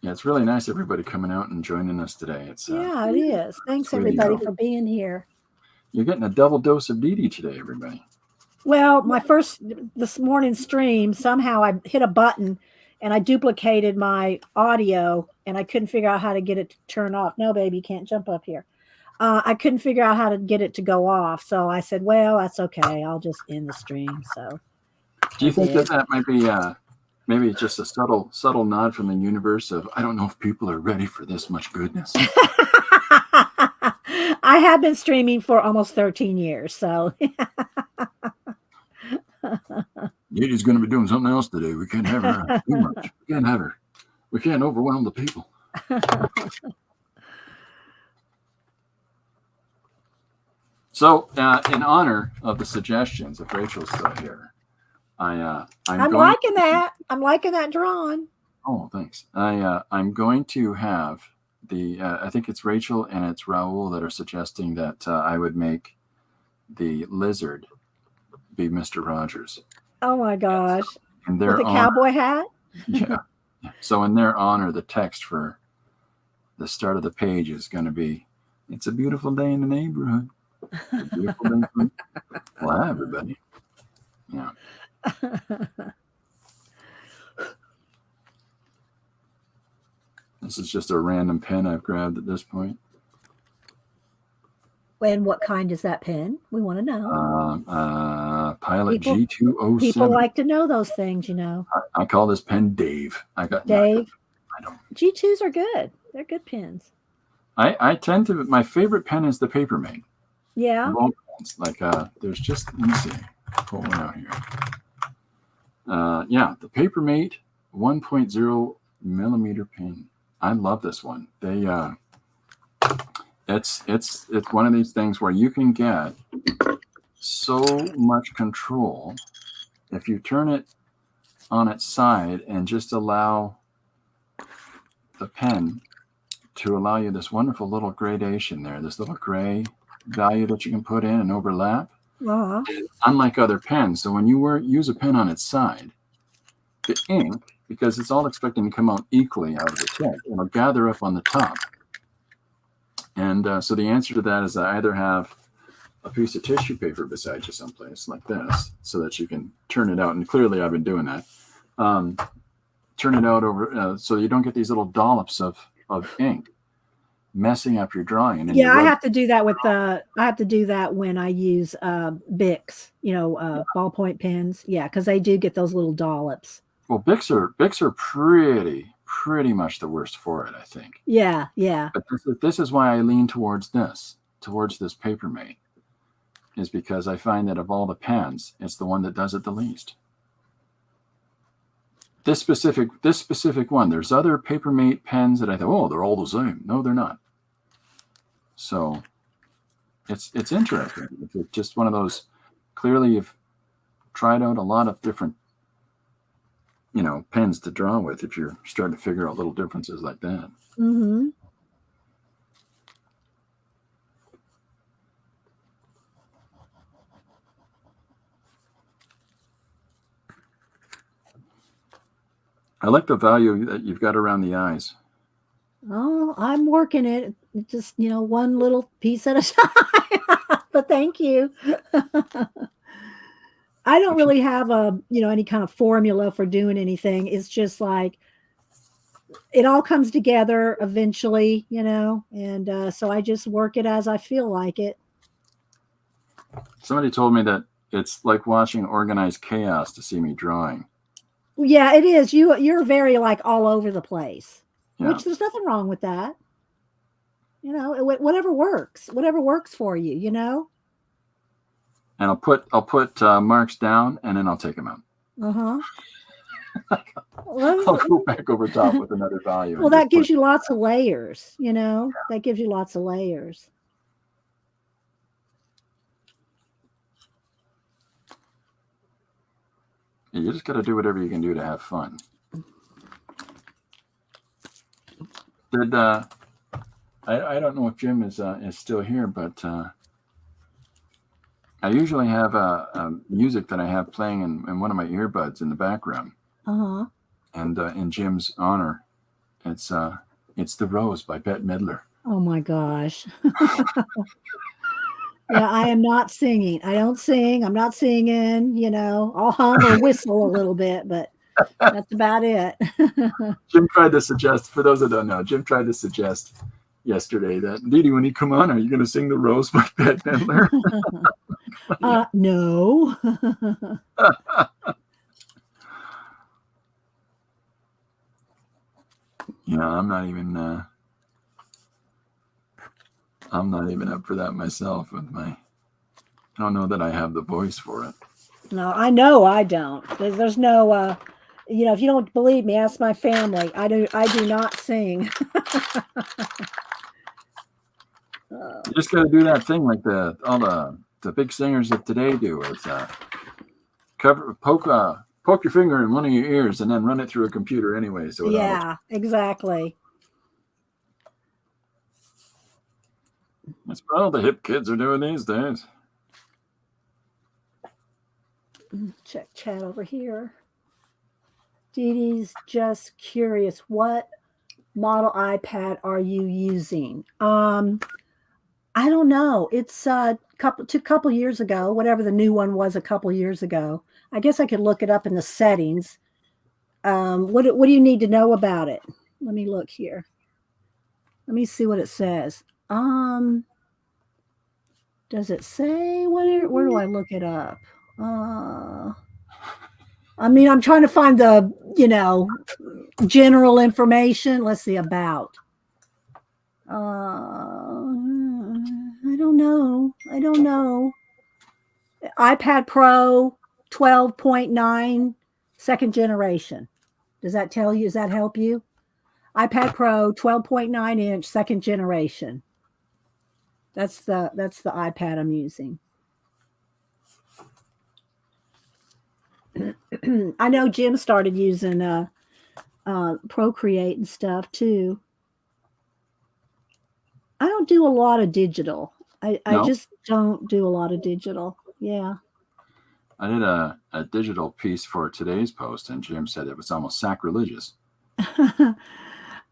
Yeah, it's really nice everybody coming out and joining us today. It is. Thanks everybody for being here. You're getting a double dose of Dede today, everybody. Well, this morning stream, somehow I hit a button and I duplicated my audio, and I couldn't figure out how to get it to turn off. No, baby, you can't jump up here. I couldn't figure out how to get it to go off. So I said, well, that's okay. I'll just end the stream. So do you think that might be maybe just a subtle nod from the universe of, I don't know if people are ready for this much goodness? I have been streaming for almost 13 years, so Dede's going to be doing something else today. We can't have her too much. We can't have her. We can't overwhelm the people. So, in honor of the suggestions, if Rachel's still here, I'm liking that. I'm liking that drawing. Oh, thanks. I'm going to have the. I think it's Rachel and it's Raul that are suggesting that I would make the lizard be Mr. Rogers. Oh my gosh! And with a cowboy hat. Yeah. So in their honor, the text for the start of the page is going to be, "It's a beautiful day in the neighborhood. It's a beautiful day for well, everybody." Yeah. This is just a random pen I've grabbed at this point. And what kind is that pen? We want to know. Pilot G207. People like to know those things, you know. I call this pen Dave. I got Dave. I don't. G2s are good. They're good pens. I tend to. My favorite pen is the Papermate. Yeah. Like there's just. Let me see. Pull one out here. Yeah, the Papermate 1.0 millimeter pen. I love this one. They it's one of these things where you can get so much control if you turn it on its side and just allow the pen to allow you this wonderful little gradation there, this little gray value that you can put in and overlap. Uh-huh. Unlike other pens, so when you use a pen on its side, the ink, because it's all expecting to come out equally out of the tip, it'll gather up on the top. And so the answer to that is I either have a piece of tissue paper beside you someplace like this so that you can turn it out. And clearly I've been doing that. Turn it out over so you don't get these little dollops of ink messing up your drawing. And yeah, I have to do that with I have to do that when I use Bics, you know, ballpoint pens. Yeah, because they do get those little dollops. Well, Bics are pretty much the worst for it, I think. Yeah, yeah. But this is why I lean towards this Papermate, is because I find that of all the pens, it's the one that does it the least. This specific one. There's other Papermate pens that I thought, oh, they're all the same. No, they're not. So it's interesting. It's just one of those. Clearly, you've tried out a lot of different, you know, pens to draw with if you're starting to figure out little differences like that. Mm-hmm. I like the value that you've got around the eyes. Oh, I'm working it. Just, you know, one little piece at a time. But thank you. I don't really have any kind of formula for doing anything. It's just like it all comes together eventually, you know, and so I just work it as I feel like it. Somebody told me that it's like watching organized chaos to see me drawing. Yeah, it is. You're very like all over the place, yeah. Which there's nothing wrong with that. You know, whatever works for you, you know. And I'll put marks down and then I'll take them out. Uh-huh. I'll go back over top with another value. Well, that gives you lots of layers, you know. Yeah. That gives you lots of layers. You just got to do whatever you can do to have fun. Did I don't know if Jim is still here, but I usually have music that I have playing in one of my earbuds in the background. Uh-huh. And in Jim's honor, it's The Rose by Bette Midler. Oh my gosh. Yeah, I am not singing. I don't sing. I'm not singing, you know. I'll hum or whistle a little bit, but that's about it. Jim tried to suggest, for those that don't know, Jim tried to suggest yesterday that, Dede, when you come on, are you going to sing The Rose by Bette Midler? No. Yeah, I'm not even... I'm not even up for that myself. I don't know that I have the voice for it. No, I know I don't. There's no, if you don't believe me, ask my family. I do not sing. You just got to do that thing like all the big singers of today do. It's poke your finger in one of your ears and then run it through a computer anyway. So yeah, exactly. That's what all the hip kids are doing these days. Check chat over here. Dede's just curious, what model iPad are you using? I don't know. It's a couple years ago, whatever the new one was a couple years ago. I guess I could look it up in the settings. What do you need to know about it? Let me look here. Let me see what it says. Does it say where do I look it up? I'm trying to find the, general information. Let's see about. I don't know. iPad Pro 12.9 second generation. Does that tell you? Does that help you? iPad Pro 12.9 inch second generation. That's the iPad I'm using. I know Jim started using Procreate and stuff too. I don't do a lot of digital. I just don't do a lot of digital. Yeah. I did a digital piece for today's post, and Jim said it was almost sacrilegious.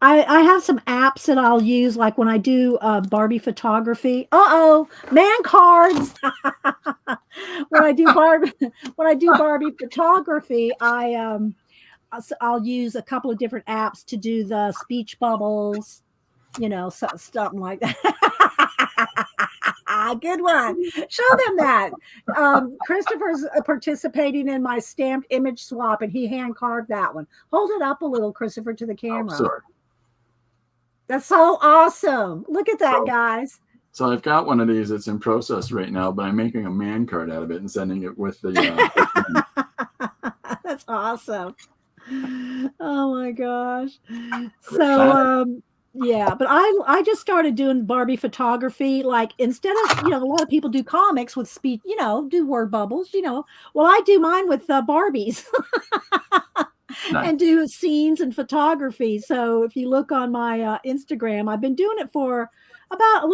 I have some apps that I'll use, like when I do Barbie photography. Man cards. When I do Barbie photography, I'll use a couple of different apps to do the speech bubbles, something like that. Good one. Show them that. Christopher's participating in my stamped image swap, and he hand carved that one. Hold it up a little, Christopher, to the camera. Oh, sorry. That's so awesome. Look at that, guys. So I've got one of these. It's in process right now, but I'm making a man card out of it and sending it with the. That's awesome. Oh my gosh. So yeah, but I just started doing Barbie photography. Like, instead of, a lot of people do comics with speech, do word bubbles, well, I do mine with Barbies. Nice. And do scenes and photography. So if you look on my Instagram, I've been doing it for about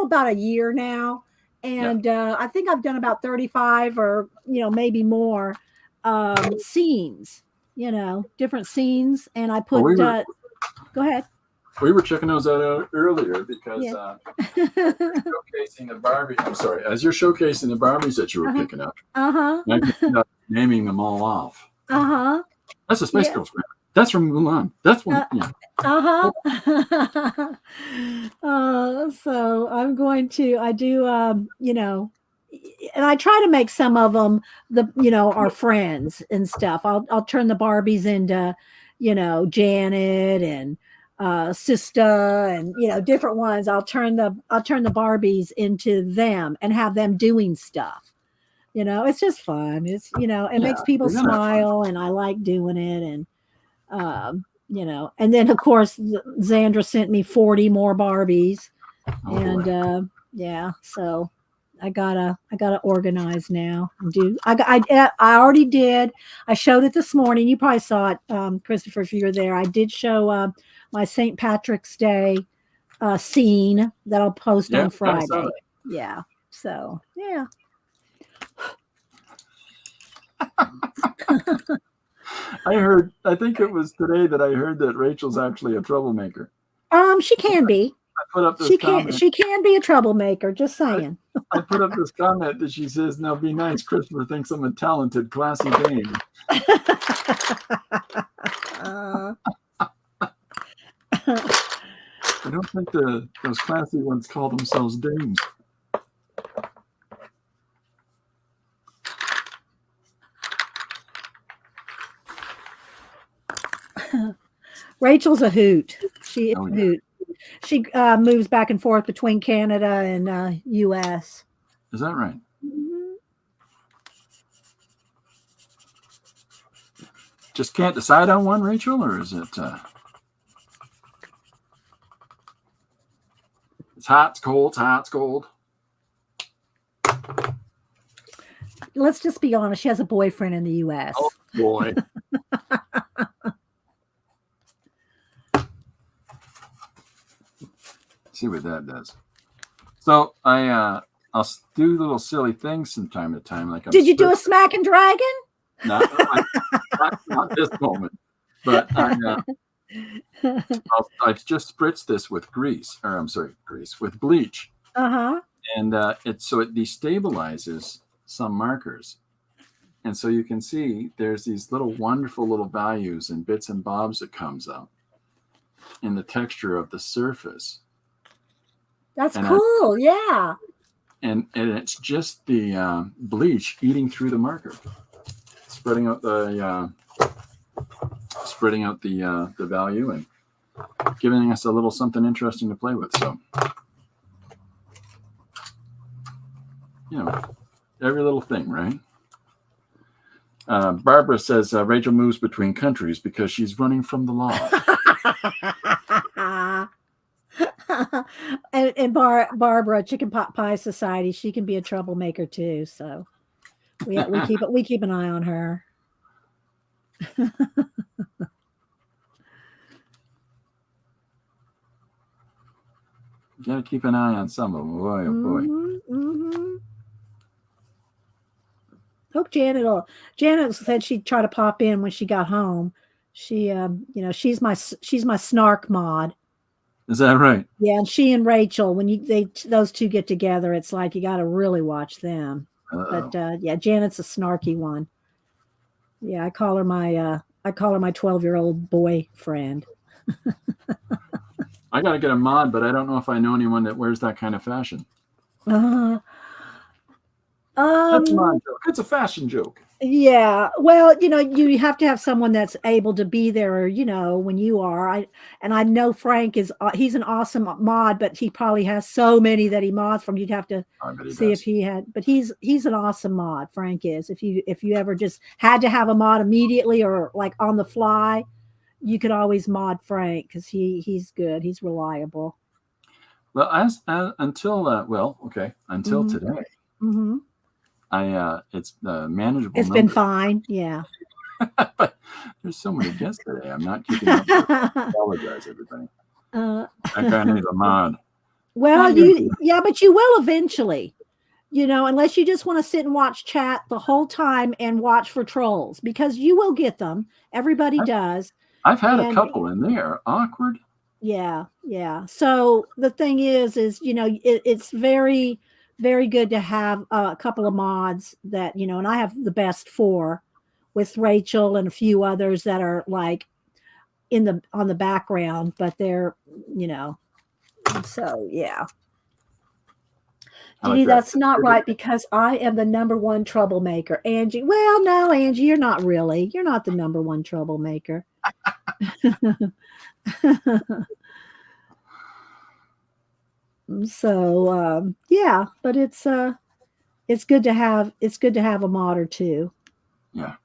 about a year now. And I think I've done about 35 or, maybe more scenes, different scenes. And I put, go ahead. We were checking those out earlier because showcasing the Barbie. I'm sorry, as you're showcasing the Barbies that you were picking up, I ended up naming them all off. That's a Space Girls grant. That's from Mulan. That's one. So I'm going to. I do. And I try to make some of them our friends and stuff. I'll turn the Barbies into, Janet and Sister and different ones. I'll turn the Barbies into them and have them doing stuff. It's just fun. It's it makes people smile, and I like doing it. And and then of course Xandra sent me 40 more Barbies, and so I gotta organize now and do. I already did. I showed it this morning. You probably saw it, Christopher, if you were there. I did show my St. Patrick's Day scene that I'll post on Friday. Yeah. So yeah. I think it was today that I heard that Rachel's actually a troublemaker. She can be. I put up this comment. She can be a troublemaker, just saying. I put up this comment that she says, "Now be nice, Christopher thinks I'm a talented, classy dame." I don't think those classy ones call themselves dames. Rachel's a hoot. She is a hoot. she moves back and forth between Canada and U.S. Is that right? Mhm. Just can't decide on one, Rachel, or is it? It's hot, it's cold, it's hot, it's cold. Let's just be honest. She has a boyfriend in the U.S. Oh boy. See what that does. So I'll do little silly things from time to time. Like Did you do a smack and dragon? Not this moment, but I've just spritzed this with grease, with bleach, and it destabilizes some markers, and so you can see there's these little wonderful little values and bits and bobs that comes up in the texture of the surface. That's cool. Yeah. And it's just the bleach eating through the marker, spreading out the value and giving us a little something interesting to play with. So, every little thing, right? Barbara says Rachel moves between countries because she's running from the law. and Barbara, Chicken Pot Pie Society, she can be a troublemaker too. So we keep an eye on her. You gotta keep an eye on some of them. Boy, oh boy. Mm-hmm. Hope Janet said she'd try to pop in when she got home. She, she's my snark mod. Is that right? Yeah, and she and Rachel, when those two get together, it's like you got to really watch them. Uh-oh. But yeah, Janet's a snarky one. Yeah, I call her my 12-year-old boyfriend. I gotta get a mod, but I don't know if I know anyone that wears that kind of fashion. That's a mod joke. It's a fashion joke. Yeah. Well, you have to have someone that's able to be there, when you are. I know Frank he's an awesome mod, but he probably has so many that he mods from. You'd have to see if he had, but he's an awesome mod. Frank is. If you ever just had to have a mod immediately or like on the fly, you could always mod Frank because he's good. He's reliable. Well, until today. Mm-hmm. It's manageable. It's been fine, yeah. But there's so many guests today. I'm not keeping up. I apologize, everybody. I kind of need a mod. Well, but you will eventually. Unless you just want to sit and watch chat the whole time and watch for trolls, because you will get them. Everybody does. I've had a couple in there. Awkward. Yeah. So the thing is it's very, very good to have a couple of mods that, and I have the best 4 with Rachel and a few others that are like on the background, but they're, so yeah. Dee, that's not right because I am the number one troublemaker. Angie, well, no, Angie, you're not really. You're not the number one troublemaker. So yeah, but it's good to have a mod or two. Yeah.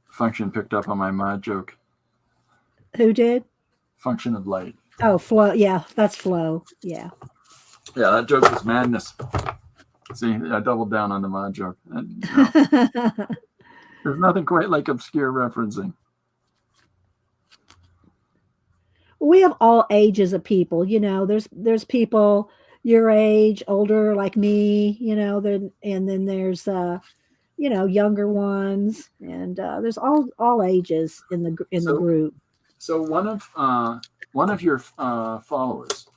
Function picked up on my mod joke. Who did? Function of light. Oh, Flo. Yeah, that's Flo. Yeah. Yeah, that joke was madness. See, I doubled down on the mod joke. There's nothing quite like obscure referencing. We have all ages of people, there's people your age, older like me, and then there's younger ones, and there's all ages in the group. So one of your followers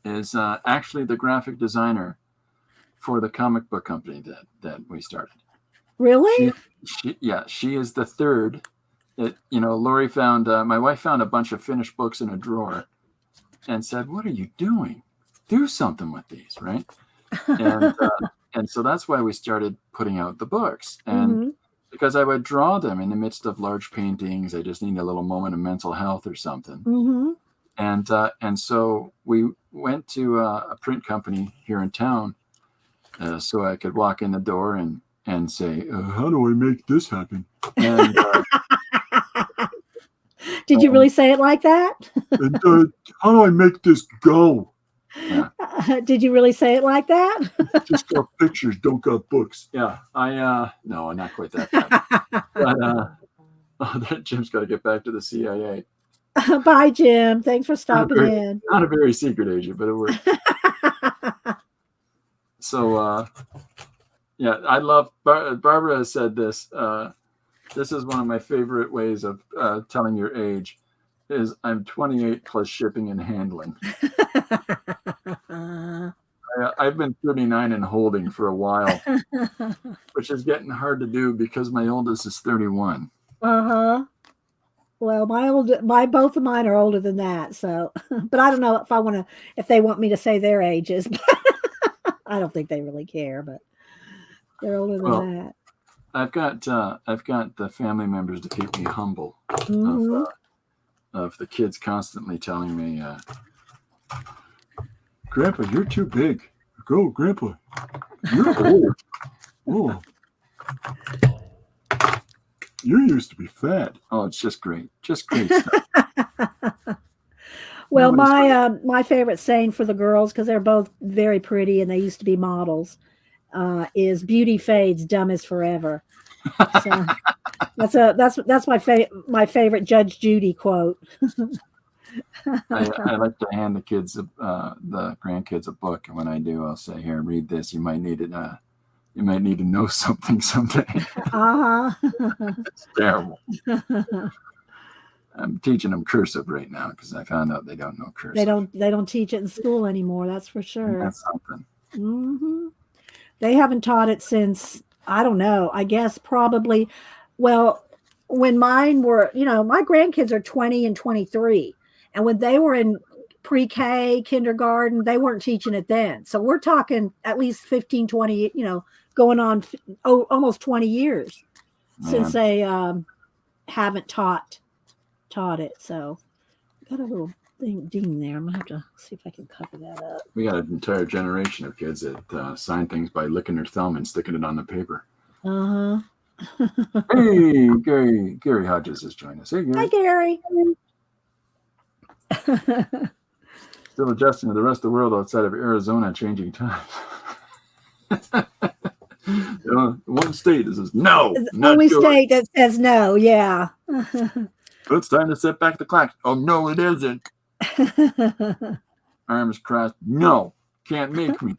is actually the graphic designer for the comic book company that we started. Really? She is the third. Lori found, my wife found a bunch of finished books in a drawer and said, "What are you doing? Do something with these," right? And so that's why we started putting out the books. And because I would draw them in the midst of large paintings, I just need a little moment of mental health or something. And so we went to a print company here in town, so I could walk in the door and say, how do I make this happen? And did you really say it like that? and, how do I make this go? Yeah. Did you really say it like that? Just got pictures, don't got books. Yeah, no, not quite that bad. But Jim's got to get back to the CIA. Bye, Jim. Thanks for stopping in. Not a very secret agent, but it worked. So, yeah, I love, Barbara has said this. This is one of my favorite ways of telling your age, is I'm 28 plus shipping and handling. I've been 39 and holding for a while, which is getting hard to do because my oldest is 31. Uh-huh. Well, both of mine are older than that. So, but I don't know if they want me to say their ages. I don't think they really care, but they're older than that. I've got the family members to keep me humble of the kids constantly telling me, Grandpa, you're too big. Go, Grandpa. You're old. Oh. You used to be fat. Oh, it's just great. Just great stuff. Well, my favorite saying for the girls, because they're both very pretty and they used to be models, is "Beauty fades, dumb is forever." So that's my favorite Judge Judy quote. I like to hand the grandkids a book, and when I do, I'll say, "Here, read this. You might need it. You might need to know something someday." It's terrible. I'm teaching them cursive right now because I found out they don't know cursive. They don't teach it in school anymore. That's for sure. And that's something. Mm-hmm. They haven't taught it since, I don't know, I guess probably, well, when mine were, my grandkids are 20 and 23. And when they were in pre-K, kindergarten, they weren't teaching it then. So we're talking at least 15, 20, going on almost 20 years since they haven't taught it. So got a little ding there. I'm gonna have to see if I can cover that up. We got an entire generation of kids that sign things by licking their thumb and sticking it on the paper. Hey, Gary Hodges has joined us. Hey, Gary. Hi, Gary. Still adjusting to the rest of the world outside of Arizona, changing times. One state that says no. It's the only state that says no. Yeah. It's time to set back the clock. Oh no, it isn't. Arms crossed. No, can't make me.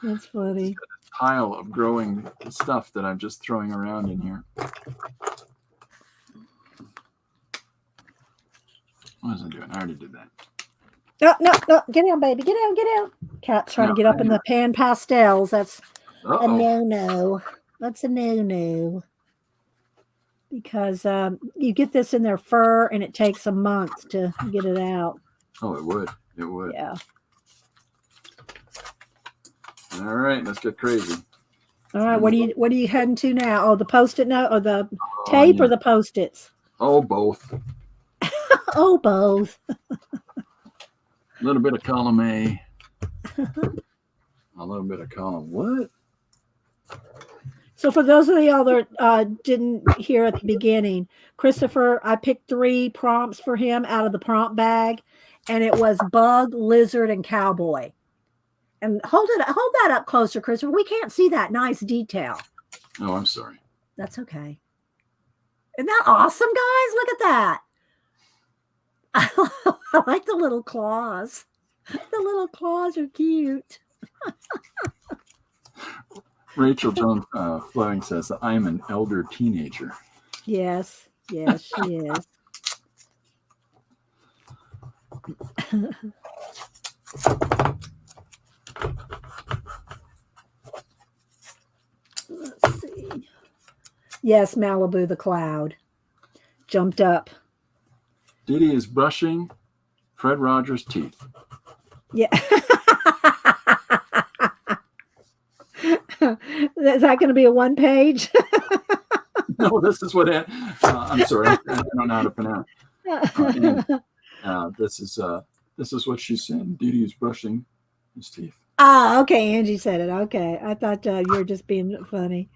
That's funny. Pile of growing stuff that I'm just throwing around in here. What was I doing? I already did that. No. Get down, baby. Get down. Cat's trying to get up in the pan pastels. That's a no. That's a no. Because you get this in their fur and it takes a month to get it out. Oh, it would. Yeah. All right, let's get crazy. All right, what are you heading to now? Oh, the Post-it note or the tape or the Post-its? Oh, both. Oh, both. A little bit of column A. A little bit of column what? So for those of y'all that didn't hear at the beginning, Christopher, I picked 3 prompts for him out of the prompt bag, and it was bug, lizard, and cowboy. And hold that up closer, Christopher. We can't see that nice detail. Oh, I'm sorry. That's okay. Isn't that awesome, guys? Look at that. I like the little claws. The little claws are cute. Rachel Jones Fleming says that I'm an elder teenager. Yes, she is. Let's see. Yes, Malibu the cloud jumped up. Dede is brushing Fred Rogers' teeth. Yeah. Is that going to be a 1-page? No, this is what I'm sorry. I don't know how to pronounce. This is what she said. Dede is brushing his teeth. Ah, okay. Angie said it. Okay. I thought you were just being funny.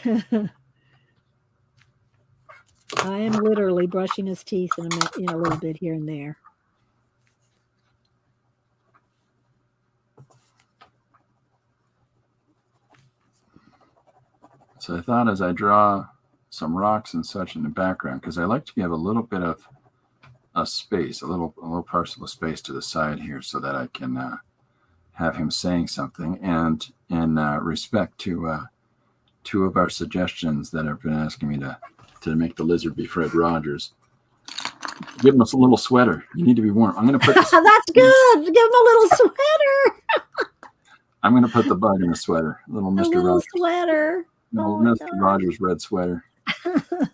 I am literally brushing his teeth in a little bit here and there. So I thought as I draw some rocks and such in the background, because I like to give a little bit of a space, a little parcel of space to the side here, so that I can have him saying something. And in respect to two of our suggestions that have been asking me to make the lizard be Fred Rogers, give him a little sweater. You need to be warm. I'm going to put this. That's good. Give him a little sweater. I'm going to put the bug in a sweater. Little Mr. Rogers. Sweater. Little Mr. Rogers red sweater. I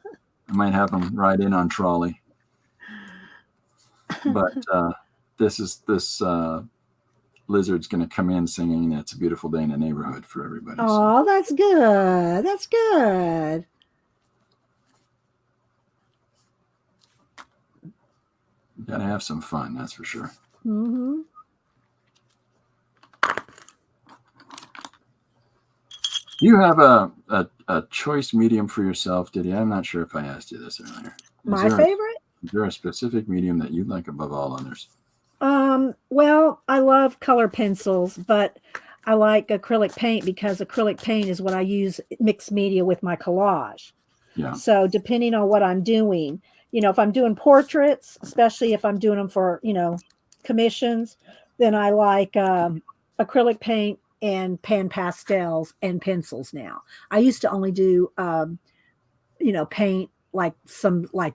might have him ride in on trolley. But this lizard's going to come in singing "It's a Beautiful Day in the Neighborhood" for everybody. Oh, that's good. That's good. You got to have some fun, that's for sure. Mm-hmm. You have a choice medium for yourself, Dede? I'm not sure if I asked you this earlier. My favorite? Is there a specific medium that you'd like above all others? Well, I love color pencils, but I like acrylic paint because acrylic paint is what I use mixed media with my collage. Yeah. So depending on what I'm doing, if I'm doing portraits, especially if I'm doing them for, commissions, then I like acrylic paint and pan pastels and pencils now. I used to only do, paint like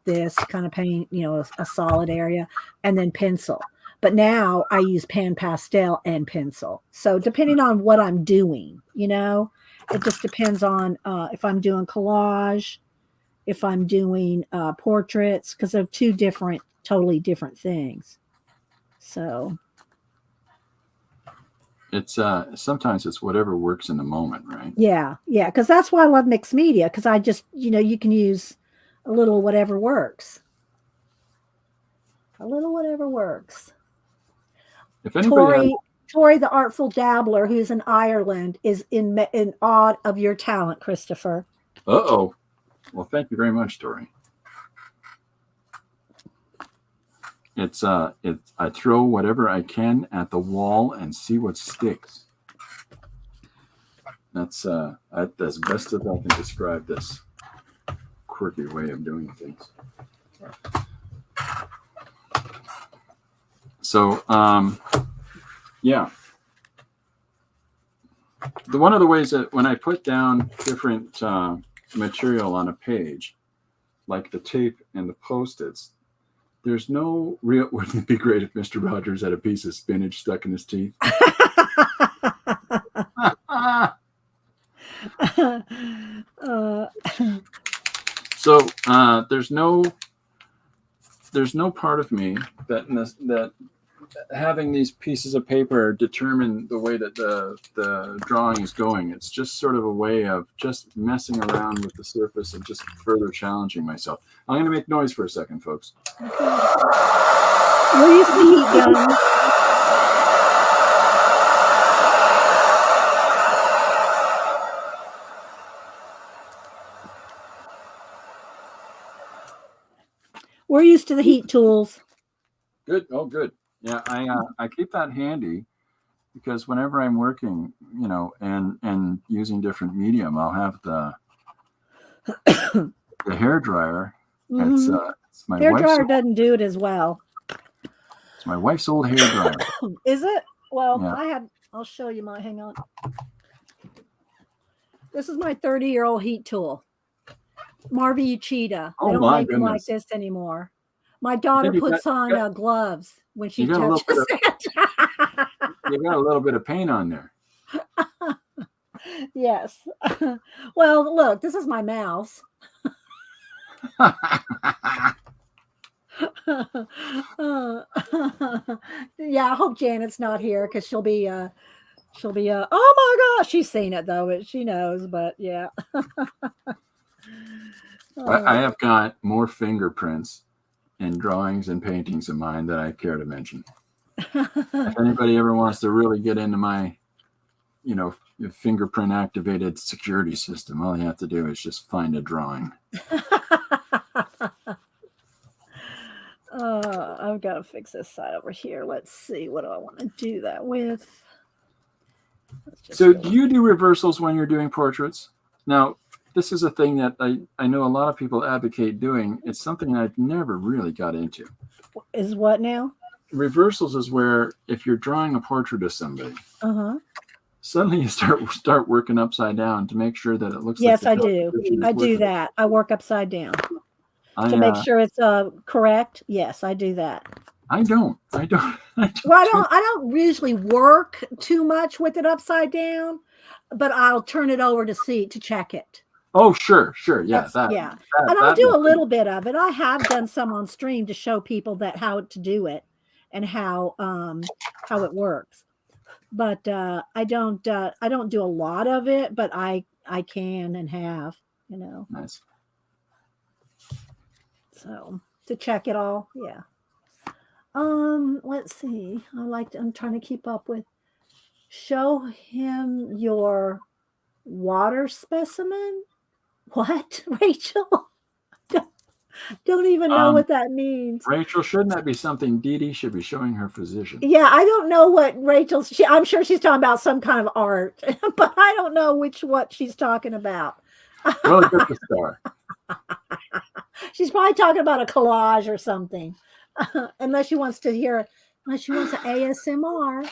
this kind of paint, a solid area, and then pencil. But now I use pan pastel and pencil. So depending on what I'm doing, it just depends on if I'm doing collage, if I'm doing portraits, because they're two totally different things. So it's sometimes it's whatever works in the moment, right? Yeah, because that's why I love mixed media, because I just, you can use a little whatever works. A little whatever works. If anybody Tori, the artful dabbler, who's in Ireland, is in awe of your talent, Christopher. Uh-oh. Well, thank you very much, Tori. I throw whatever I can at the wall and see what sticks. That's as best as I can describe this quirky way of doing things. So, yeah. One of the ways that when I put down different material on a page, like the tape and the Post-its, there's no real. Wouldn't it be great if Mr. Rogers had a piece of spinach stuck in his teeth? So there's no part of me that having these pieces of paper determine the way that the drawing is going. It's just sort of a way of just messing around with the surface and just further challenging myself. I'm going to make noise for a second, folks. We're used to heat guns. We're used to the heat tools. Good. Oh, good. Yeah, I keep that handy because whenever I'm working, and using different medium, I'll have the hair dryer. Mm-hmm. It's my hair wife's dryer doesn't do it as well. It's my wife's old hair dryer. Is it? Well, yeah. I'll show you my. Hang on. This is my 30-year-old heat tool. Marvy Uchida. Oh, they don't my make them goodness. like this anymore. My daughter puts on gloves when she touches it. You got a little bit of paint on there. Yes. Well, look, this is my mouse. Yeah, I hope Janet's not here because she'll be oh my gosh, she's seen it though, she knows, but yeah. I have got more fingerprints and drawings and paintings of mine that I care to mention. If anybody ever wants to really get into my, fingerprint activated security system, all you have to do is just find a drawing. I've got to fix this side over here. Let's see. What do I want to do that with? So do you do reversals when you're doing portraits? Now, this is a thing that I know a lot of people advocate doing. It's something I've never really got into. Is what now? Reversals is where if you're drawing a portrait of somebody, suddenly you start working upside down to make sure that it looks yes, like I do. I do that. I work upside down to make sure it's correct. Yes, I do that. I don't. Well, I don't usually work too much with it upside down, but I'll turn it over to check it. Oh, sure. Yeah. And I'll do a little bit of it. I have done some on stream to show people how to do it and how it works. But I don't do a lot of it, but I can and have, Nice. So to check it all, yeah. Let's see. I'm trying to keep up with. Show him your water specimen. What, Rachel? Don't even know what that means. Rachel, shouldn't that be something Dede should be showing her physician? Yeah, I don't know what I'm sure she's talking about some kind of art, but I don't know what she's talking about. Well, get the star. She's probably talking about a collage or something. Unless she wants an ASMR.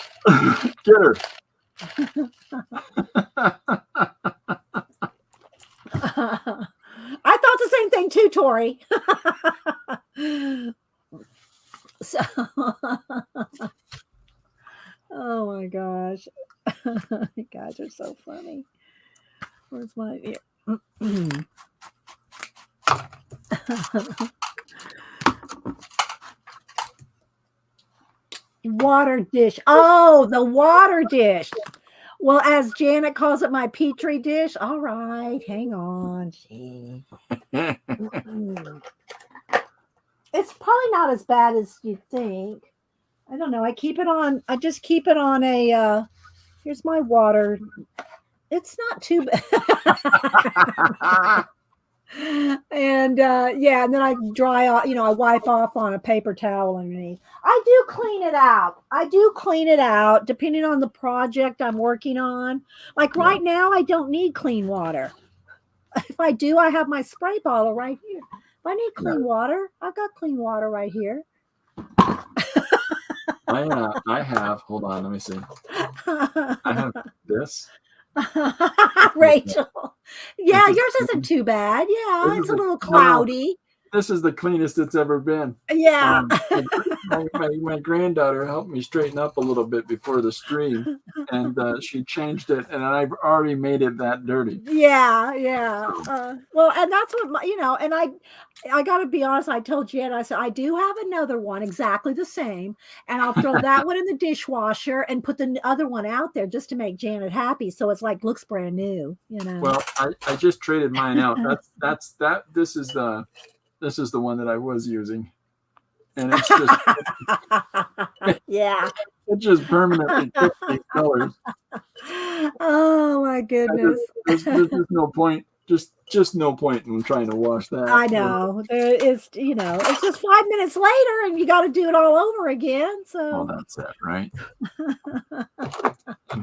Get her. I thought the same thing too, Tori. So, oh my gosh. You guys are so funny. Where's my ear? Water dish. Oh, the water dish. Well, as Janet calls it, my petri dish. All right, hang on. Gee. It's probably not as bad as you think. I don't know. I just keep it on a, here's my water. It's not too bad. And and then I dry off, I wipe off on a paper towel underneath. I do clean it out depending on the project I'm working on. Like right now, I don't need clean water. If I do, I have my spray bottle right here. If I need clean water, I've got clean water right here. I have, hold on, let me see. I have this. Rachel. Yeah, yours isn't too bad. Yeah, it's a little cloudy. This is the cleanest it's ever been. Yeah. My granddaughter helped me straighten up a little bit before the stream, and she changed it, and I've already made it that dirty. Yeah. Well, and that's what and I got to be honest. I told Jen, I said I do have another one exactly the same, and I'll throw that one in the dishwasher and put the other one out there just to make Janet happy, so it's like looks brand new. Well, I just traded mine out. This is the one that I was using, and it's just yeah, it's just permanently these colors. Oh my goodness! There's no point. Just no point in trying to wash that. I know. It's it's just 5 minutes later, and you got to do it all over again. So. Oh, that's it, right?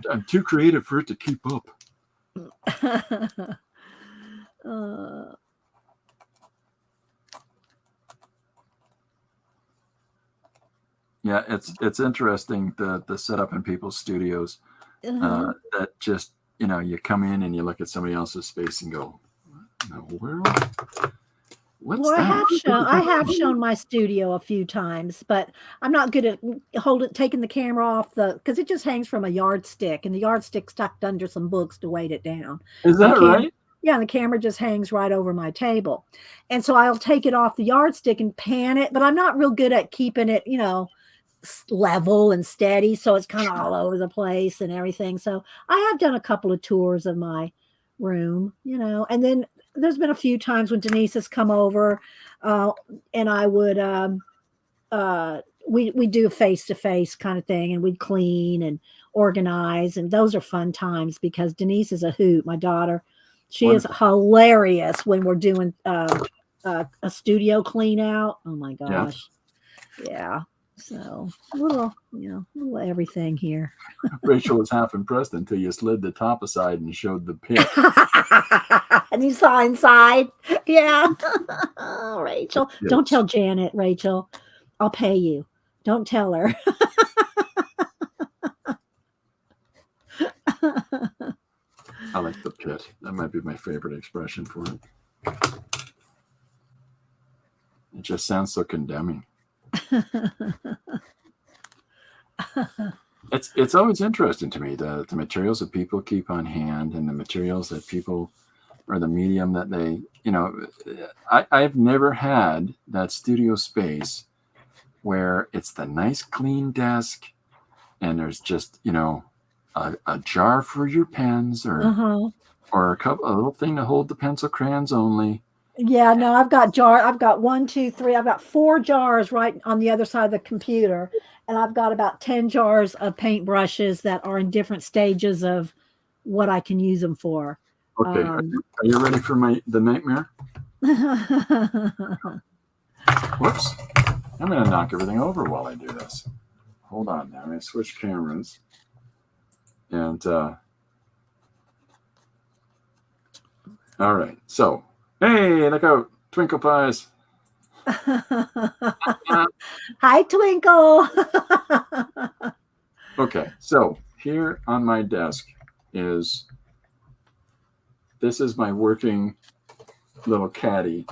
I'm too creative for it to keep up. Yeah, it's interesting the setup in people's studios. That just you come in and you look at somebody else's space and go, what's that? I have shown my studio a few times, but I'm not good at taking the camera off because it just hangs from a yardstick, and the yardstick's tucked under some books to weight it down. Is that right? Yeah, and the camera just hangs right over my table, and so I'll take it off the yardstick and pan it, but I'm not real good at keeping it, level and steady, so it's kind of all over the place and everything. So I have done a couple of tours of my room, and then there's been a few times when Denise has come over, and I would we do a face-to-face kind of thing, and we'd clean and organize, and those are fun times because Denise is a hoot. My daughter, she Wonderful. is hilarious when we're doing a studio clean out. Oh my gosh, yeah. So a little everything here. Rachel was half impressed until you slid the top aside and showed the pit. And you saw inside. Yeah. Oh, Rachel. Yes. Don't tell Janet, Rachel. I'll pay you. Don't tell her. I like the pit. That might be my favorite expression for it. It just sounds so condemning. It's always interesting to me, the materials that people keep on hand and the materials that people, or the medium that they, I've never had that studio space where it's the nice clean desk and there's just, a jar for your pens or a little thing to hold the pencil crayons only. Yeah, no, I've got 1, 2, 3. I've got 4 jars right on the other side of the computer. And I've got about 10 jars of paint brushes that are in different stages of what I can use them for. Okay. Are you ready for the nightmare? Whoops. I'm going to knock everything over while I do this. Hold on now. I'm going to switch cameras. And, all right. So, hey, look out. Twinkle Pies. Hi, Twinkle. Okay. So, here on my desk this is my working little caddy.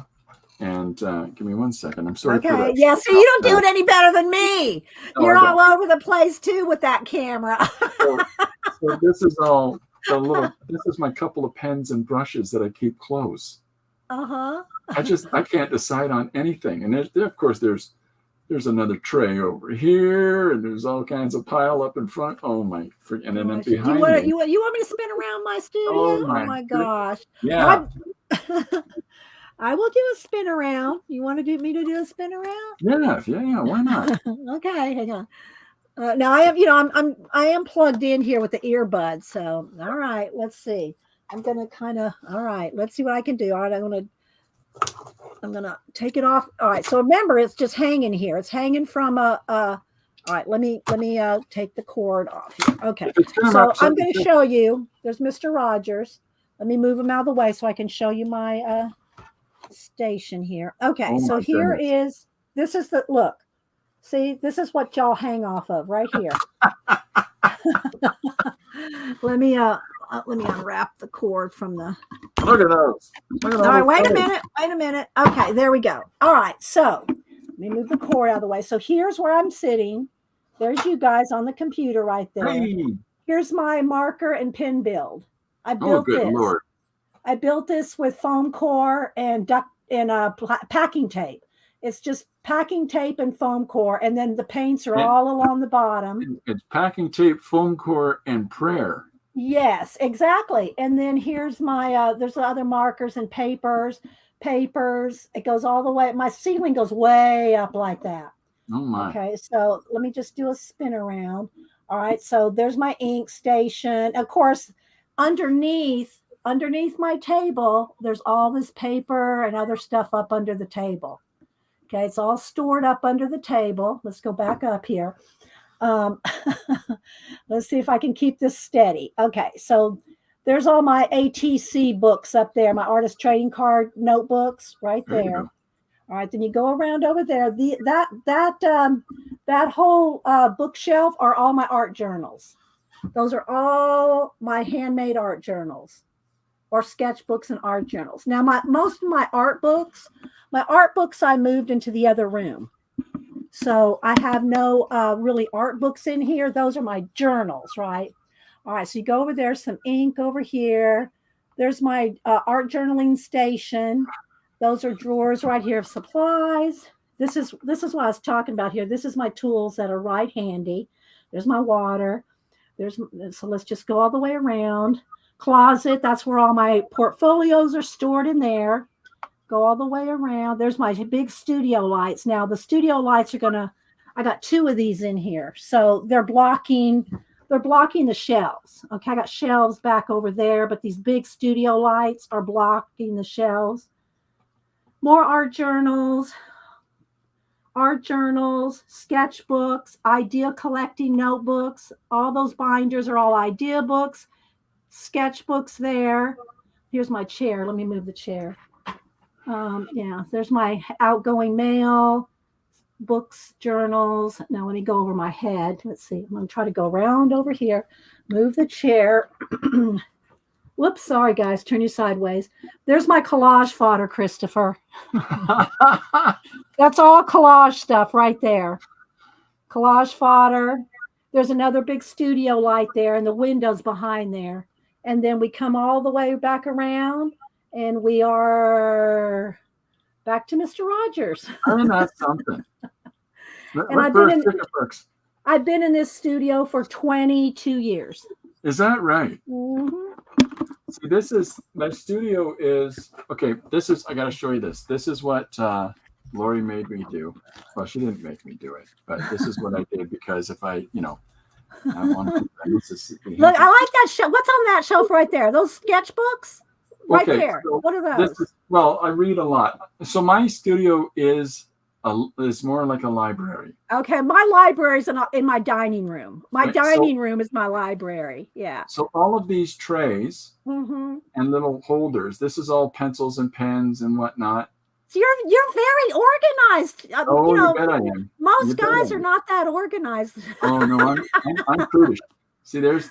And give me 1 second. I'm sorry for that. Yeah, so you don't do it any better than me. You're all over the place too with that camera. So this is all this is my couple of pens and brushes that I keep close. I can't decide on anything. And of course there's another tray over here, and there's all kinds of pile up in front. Oh my! And then behind me. You want me to spin around my studio? Oh my gosh! Yeah. I will do a spin around. You want me to do a spin around? Yeah. Why not? Okay, hang on. Now I am plugged in here with the earbuds. So all right, let's see. I'm gonna let's see what I can do. All right, I'm gonna take it off. All right, so remember, it's just hanging here. It's hanging from all right, let me take the cord off here. Okay, so I'm going to show you. There's Mr. Rogers. Let me move him out of the way so I can show you my station here. Okay, so here is, this is the, look. See, this is what y'all hang off of right here. Let me unwrap the cord from the. Look at those. All right, wait a minute. Okay, there we go. All right, so let me move the cord out of the way. So here's where I'm sitting. There's you guys on the computer right there. Hey. Here's my marker and pen build. I built this. Lord. I built this with foam core and packing tape. It's just packing tape and foam core, and then the paints are all along the bottom. It's packing tape, foam core, and prayer. Yes, exactly. And then here's my, there's other markers and papers. It goes all the way. My ceiling goes way up like that. Oh my. Okay, so let me just do a spin around. All right, so there's my ink station. Of course, underneath my table, there's all this paper and other stuff up under the table. Okay, it's all stored up under the table. Let's go back up here. Let's see if I can keep this steady. Okay, so there's all my ATC books up there, my artist trading card notebooks right there. All right, then you go around over there. That whole bookshelf are all my art journals. Those are all my handmade art journals, or sketchbooks and art journals. Now, most of my art books I moved into the other room. So I have no really art books in here. Those are my journals, right? All right, so you go over there, some ink over here. There's my art journaling station. Those are drawers right here of supplies. This is what I was talking about here. This is my tools that are right handy. There's my water. So let's just go all the way around. closet. That's where all my portfolios are stored in there. Go all the way around. There's my big studio lights. Now the studio lights are I got 2 of these in here. So they're blocking the shelves. Okay, I got shelves back over there, but these big studio lights are blocking the shelves. More art journals, sketchbooks, idea collecting notebooks. All those binders are all idea books, sketchbooks there. Here's my chair. Let me move the chair. Yeah, there's my outgoing mail, books, journals. Now let me go over my head. Let's see. I'm going to try to go around over here, move the chair. Whoops, sorry guys, turn you sideways. There's my collage fodder, Christopher. That's all collage stuff right there. Collage fodder. There's another big studio light there and the windows behind there. And then we come all the way back around and we are back to Mr. Rogers. Isn't that something? And I've been in this studio for 22 years. Is that right? Mm-hmm. See, this is my studio is okay. I got to show you this. This is what Lori made me do. Well, she didn't make me do it, but this is what I did because if I want to. Look, I like that show. What's on that shelf right there? Those sketchbooks, right there. So what are those? I read a lot. So my studio is more like a library. Okay, my library's in my dining room. My dining room is my library. Yeah. So all of these trays and little holders. This is all pencils and pens and whatnot. So you're very organized. You bet I am. Most guys are not that organized. Oh no, I'm prudish. See, there's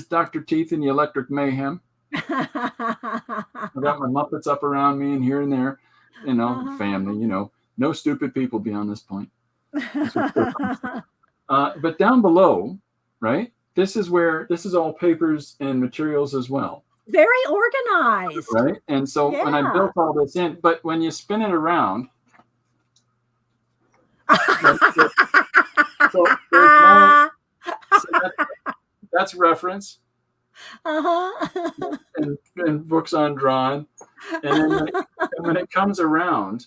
Dr. Teeth and the Electric Mayhem. I got my Muppets up around me and here and there. Family. No stupid people beyond this point. But down below, right? This is all papers and materials as well. Very organized. Right. And so when I built all this in, but when you spin it around, that's reference. And books on drawing. And then when it comes around,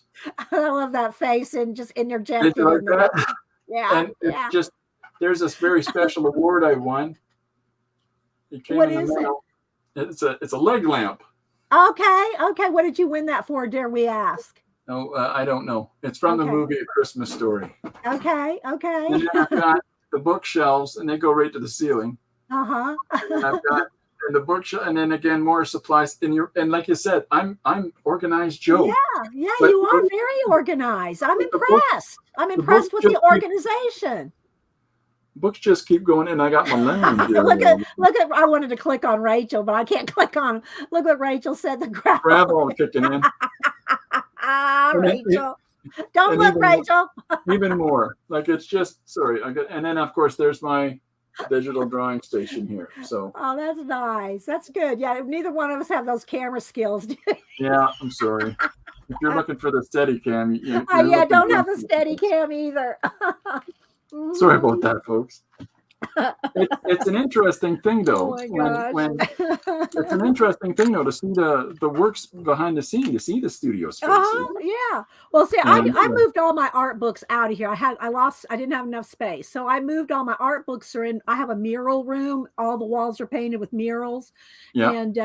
I love that face and just interjecting. Like that. Yeah. And it's just there's this very special award I won. It came what in is the mail. It's a leg lamp. Okay. What did you win that for? Dare we ask? No, I don't know. It's from the movie A Christmas Story. Okay. And then I've got the bookshelves, and they go right to the ceiling. And I've got the bookshelf, and then again more supplies. And like you said, I'm organized Joe. Yeah, you are very organized. I'm impressed. I'm impressed with the organization. Books just keep going in. I got my lemon. look at. I wanted to click on Rachel, but I can't click on him. Look what Rachel said. The gravel kicking in. Rachel, don't look, Rachel. Even more. Like it's just sorry. And then of course there's my digital drawing station here. So. Oh, that's nice. That's good. Yeah, neither one of us have those camera skills. Yeah, I'm sorry. If you're looking for the Steadicam, don't have the Steadicam either. Sorry about that, folks. It's an interesting thing, though. Oh my when it's an interesting thing, though, to see the works behind the scene, to see the studio space. Yeah. Well, see, I moved all my art books out of here. I didn't have enough space, so I moved all my art books are in. I have a mural room. All the walls are painted with murals. Yeah. And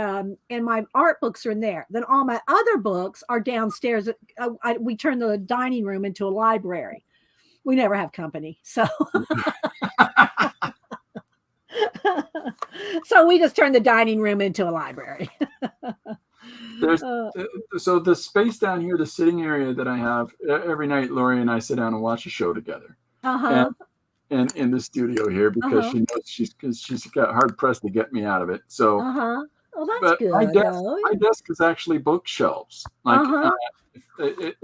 my art books are in there. Then all my other books are downstairs. We turned the dining room into a library. We never have company, so so we just turned the dining room into a library. So the space down here, the sitting area that I have every night, Lori and I sit down and watch a show together. And in the studio here because she knows she's got hard pressed to get me out of it. So, well, that's good. My desk is actually bookshelves. Like. I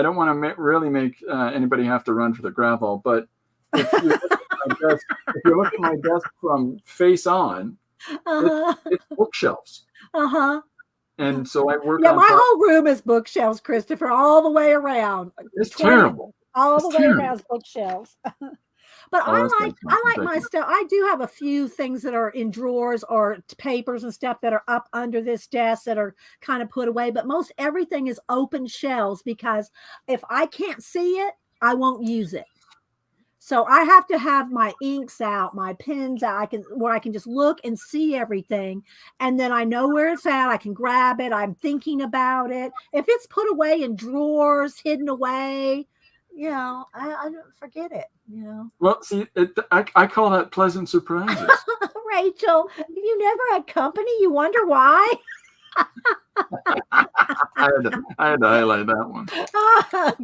don't want to really make anybody have to run for the gravel, but if you look at my desk from face on, it's bookshelves. And so I work on. My whole room is bookshelves, Christopher, all the way around. It's terrible. All the way around is bookshelves. But Oh, that's I like thank my you. stuff. I do have a few things that are in drawers or papers and stuff that are up under this desk that are kind of put away. But most everything is open shelves because if I can't see it, I won't use it. So I have to have my inks out, my pens out, where I can just look and see everything. And then I know where it's at. I can grab it. I'm thinking about it. If it's put away in drawers, hidden away, I don't forget it, Well, see, I call that pleasant surprises. Rachel, you never had company? You wonder why? I had to highlight that one.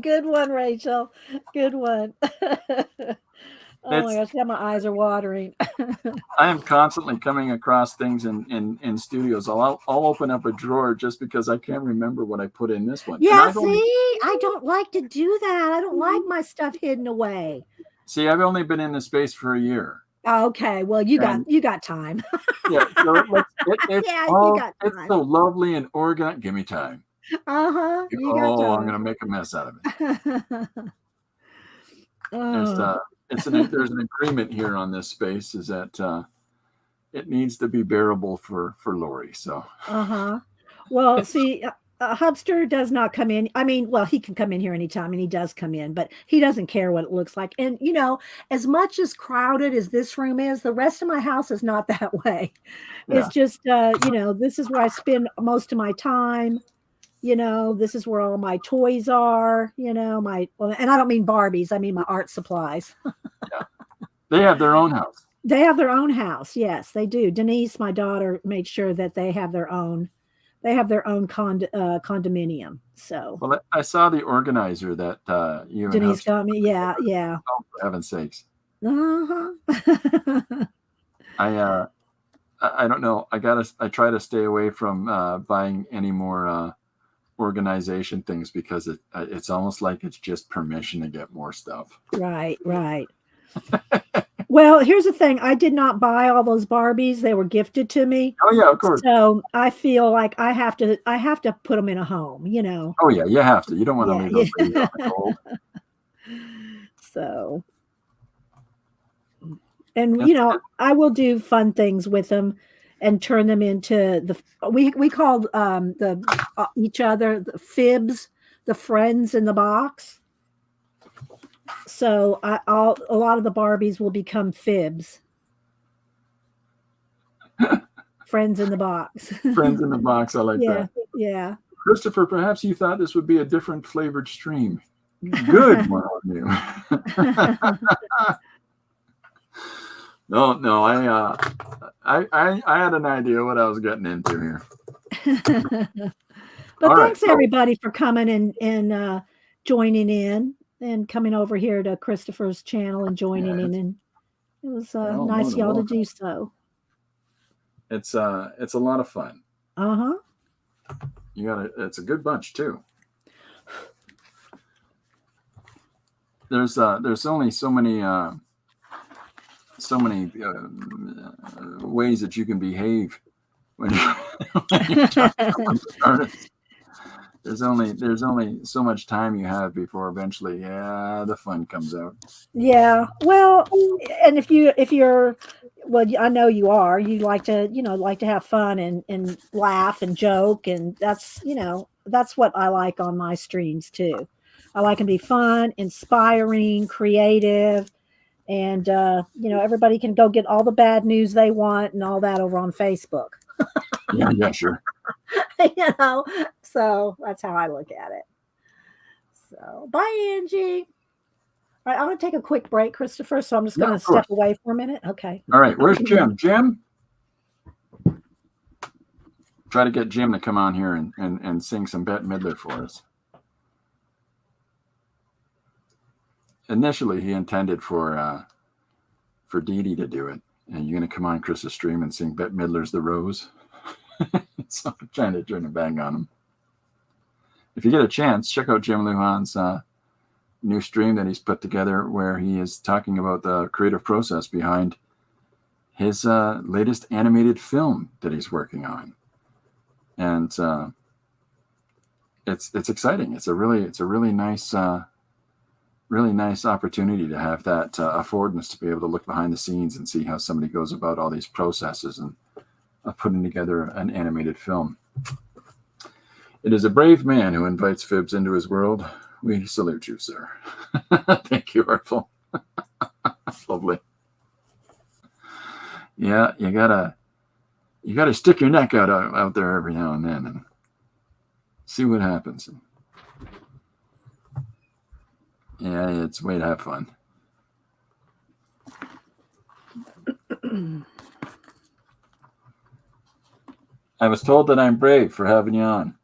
Good one, Rachel. Good one. Oh my gosh, now my eyes are watering. I am constantly coming across things in studios. I'll open up a drawer just because I can't remember what I put in this one. Yeah, I don't like to do that. I don't like my stuff hidden away. See, I've only been in the space for a year. Okay, well, you got time. Yeah, so you got time. It's so lovely and organized. Give me time. You got time. I'm gonna make a mess out of it. Oh. There's an agreement here on this space is that it needs to be bearable for Lori. So. Well, see, Hubster does not come in. I mean, well, he can come in here anytime, and he does come in, but he doesn't care what it looks like. And as much as crowded as this room is, the rest of my house is not that way. Yeah. It's just, this is where I spend most of my time. This is where all my toys are. And I don't mean Barbies. I mean my art supplies. Yeah. They have their own house. They have their own house. Yes, they do. Denise, my daughter, made sure that they have their own. They have their own condominium. So. Well, I saw the organizer that you and Denise got me. Yeah. Oh, for heaven's sakes. I don't know. I try to stay away from buying any more organization things because it's almost like it's just permission to get more stuff. Right. Well, here's the thing. I did not buy all those Barbies. They were gifted to me. Oh yeah, of course. So I feel like I have to put them in a home, Oh yeah, you have to. You don't want to leave those babies out in the cold. So, and I will do fun things with them and turn them into we called each other the fibs, the friends in the box. So a lot of the Barbies will become fibs. Friends in the box. Friends in the box. I like that. Yeah. Christopher, perhaps you thought this would be a different flavored stream. Good one on you. No, I had an idea what I was getting into here. But thanks everybody for coming and joining in and coming over here to Christopher's channel and joining in, and it was nice y'all to do so. It's a lot of fun. It's a good bunch too. There's only so many ways that you can behave when you're talking about artists. There's only so much time you have before eventually, the fun comes out. Yeah, well, and if you're, well, I know you are. You like to have fun and laugh and joke, and that's what I like on my streams too. I like them to be fun, inspiring, creative, and everybody can go get all the bad news they want and all that over on Facebook. Yeah, sure. So that's how I look at it. So bye, Angie. All right, I'm going to take a quick break, Christopher. So I'm just going to step away for a minute. Okay. All right. Where's Jim? Jim? Try to get Jim to come on here and sing some Bette Midler for us. Initially, he intended for Dede to do it. And you're going to come on Chris's stream and sing Bette Midler's The Rose. So I'm trying to turn it back on him. If you get a chance, check out Jim Lujan's new stream that he's put together where he is talking about the creative process behind his latest animated film that he's working on. And it's exciting. It's a really nice really nice opportunity to have that affordance to be able to look behind the scenes and see how somebody goes about all these processes and putting together an animated film. It is a brave man who invites fibs into his world. We salute you, sir. Thank you, Artful. Lovely. Yeah, you gotta stick your neck out there every now and then and see what happens. Yeah, it's a way to have fun. I was told that I'm brave for having you on.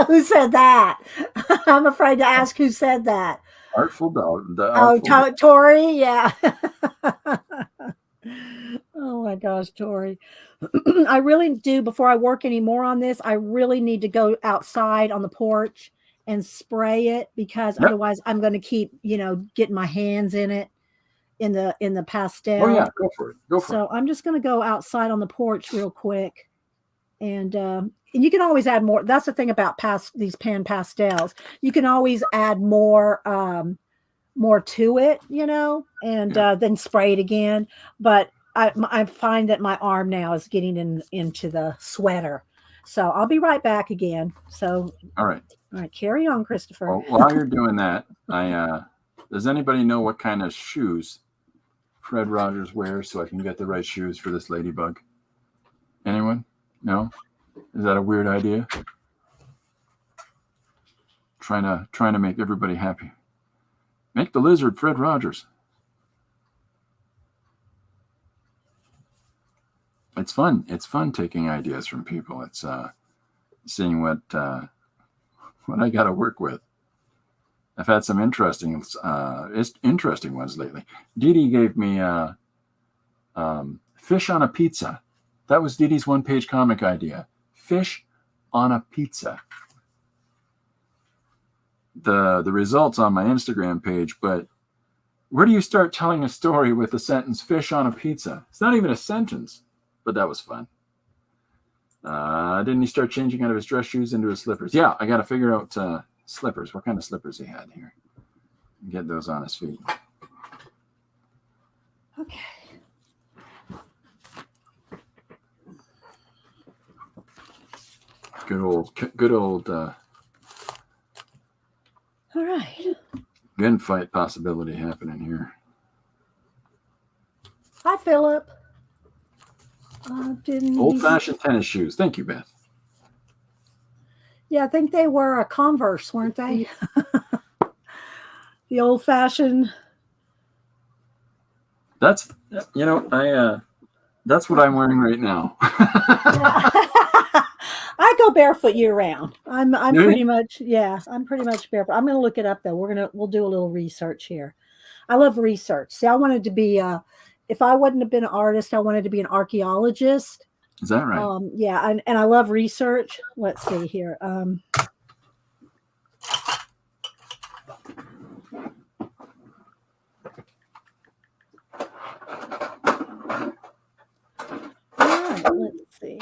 Who said that? I'm afraid to ask who said that. Artful dog. Tori, yeah. Oh my gosh, Tori. I really do, before I work any more on this, I really need to go outside on the porch and spray it, because otherwise I'm going to keep, getting my hands in it in the pastel. Oh yeah, go for it. So I'm just going to go outside on the porch real quick. And you can always add more. That's the thing about these pan pastels. You can always add more to it, and then spray it again. But I find that my arm now is getting into the sweater. So I'll be right back again. So all right, carry on, Christopher. Well, while you're doing that, does anybody know what kind of shoes Fred Rogers wears so I can get the right shoes for this ladybug? Anyone? No? Is that a weird idea? Trying to make everybody happy. Make the lizard Fred Rogers. It's fun. It's fun taking ideas from people. It's seeing what I got to work with. I've had some interesting ones lately. Dede gave me fish on a pizza. That was Dede's one-page comic idea. Fish on a pizza. The results on my Instagram page, but where do you start telling a story with the sentence "fish on a pizza"? It's not even a sentence, but that was fun. Didn't he start changing out of his dress shoes into his slippers? Yeah, I got to figure out slippers. What kind of slippers he had here? Get those on his feet. Okay. Good old. All right. Gunfight possibility happening here. Hi, Philip. Old-fashioned tennis shoes. Thank you, Beth. Yeah, I think they were a Converse, weren't they? The old-fashioned. That's that's what I'm wearing right now. I go barefoot year round. I'm pretty much barefoot. I'm gonna look it up though. We'll do a little research here. I love research. See, I wanted to be if I wouldn't have been an artist, I wanted to be an archaeologist. Is that right? Yeah, and I love research. Let's see here. All right, let's see.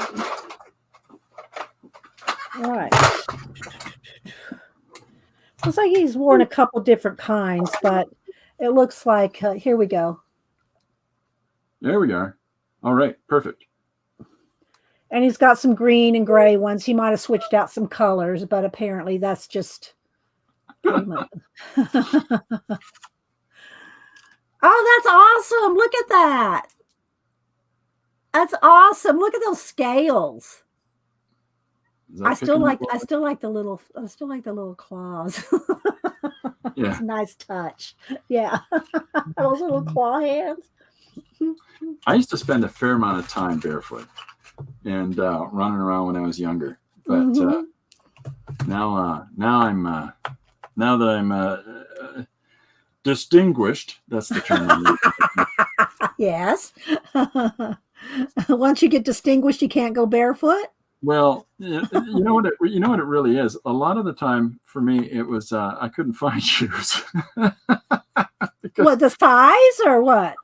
All right. Looks like he's worn a couple different kinds, but it looks like here we go. There we are. All right, perfect. And he's got some green and gray ones. He might have switched out some colors, but apparently that's just pretty much. Oh, that's awesome. Look at that. That's awesome. Look at those scales. I still like the little claws. Yeah. It's a nice touch. Yeah. Those little claw hands. I used to spend a fair amount of time barefoot and running around when I was younger, but now that I'm distinguished, that's the term. Yes. Once you get distinguished, you can't go barefoot. Well, you know what it really is. A lot of the time for me, it was I couldn't find shoes. What, the size or what?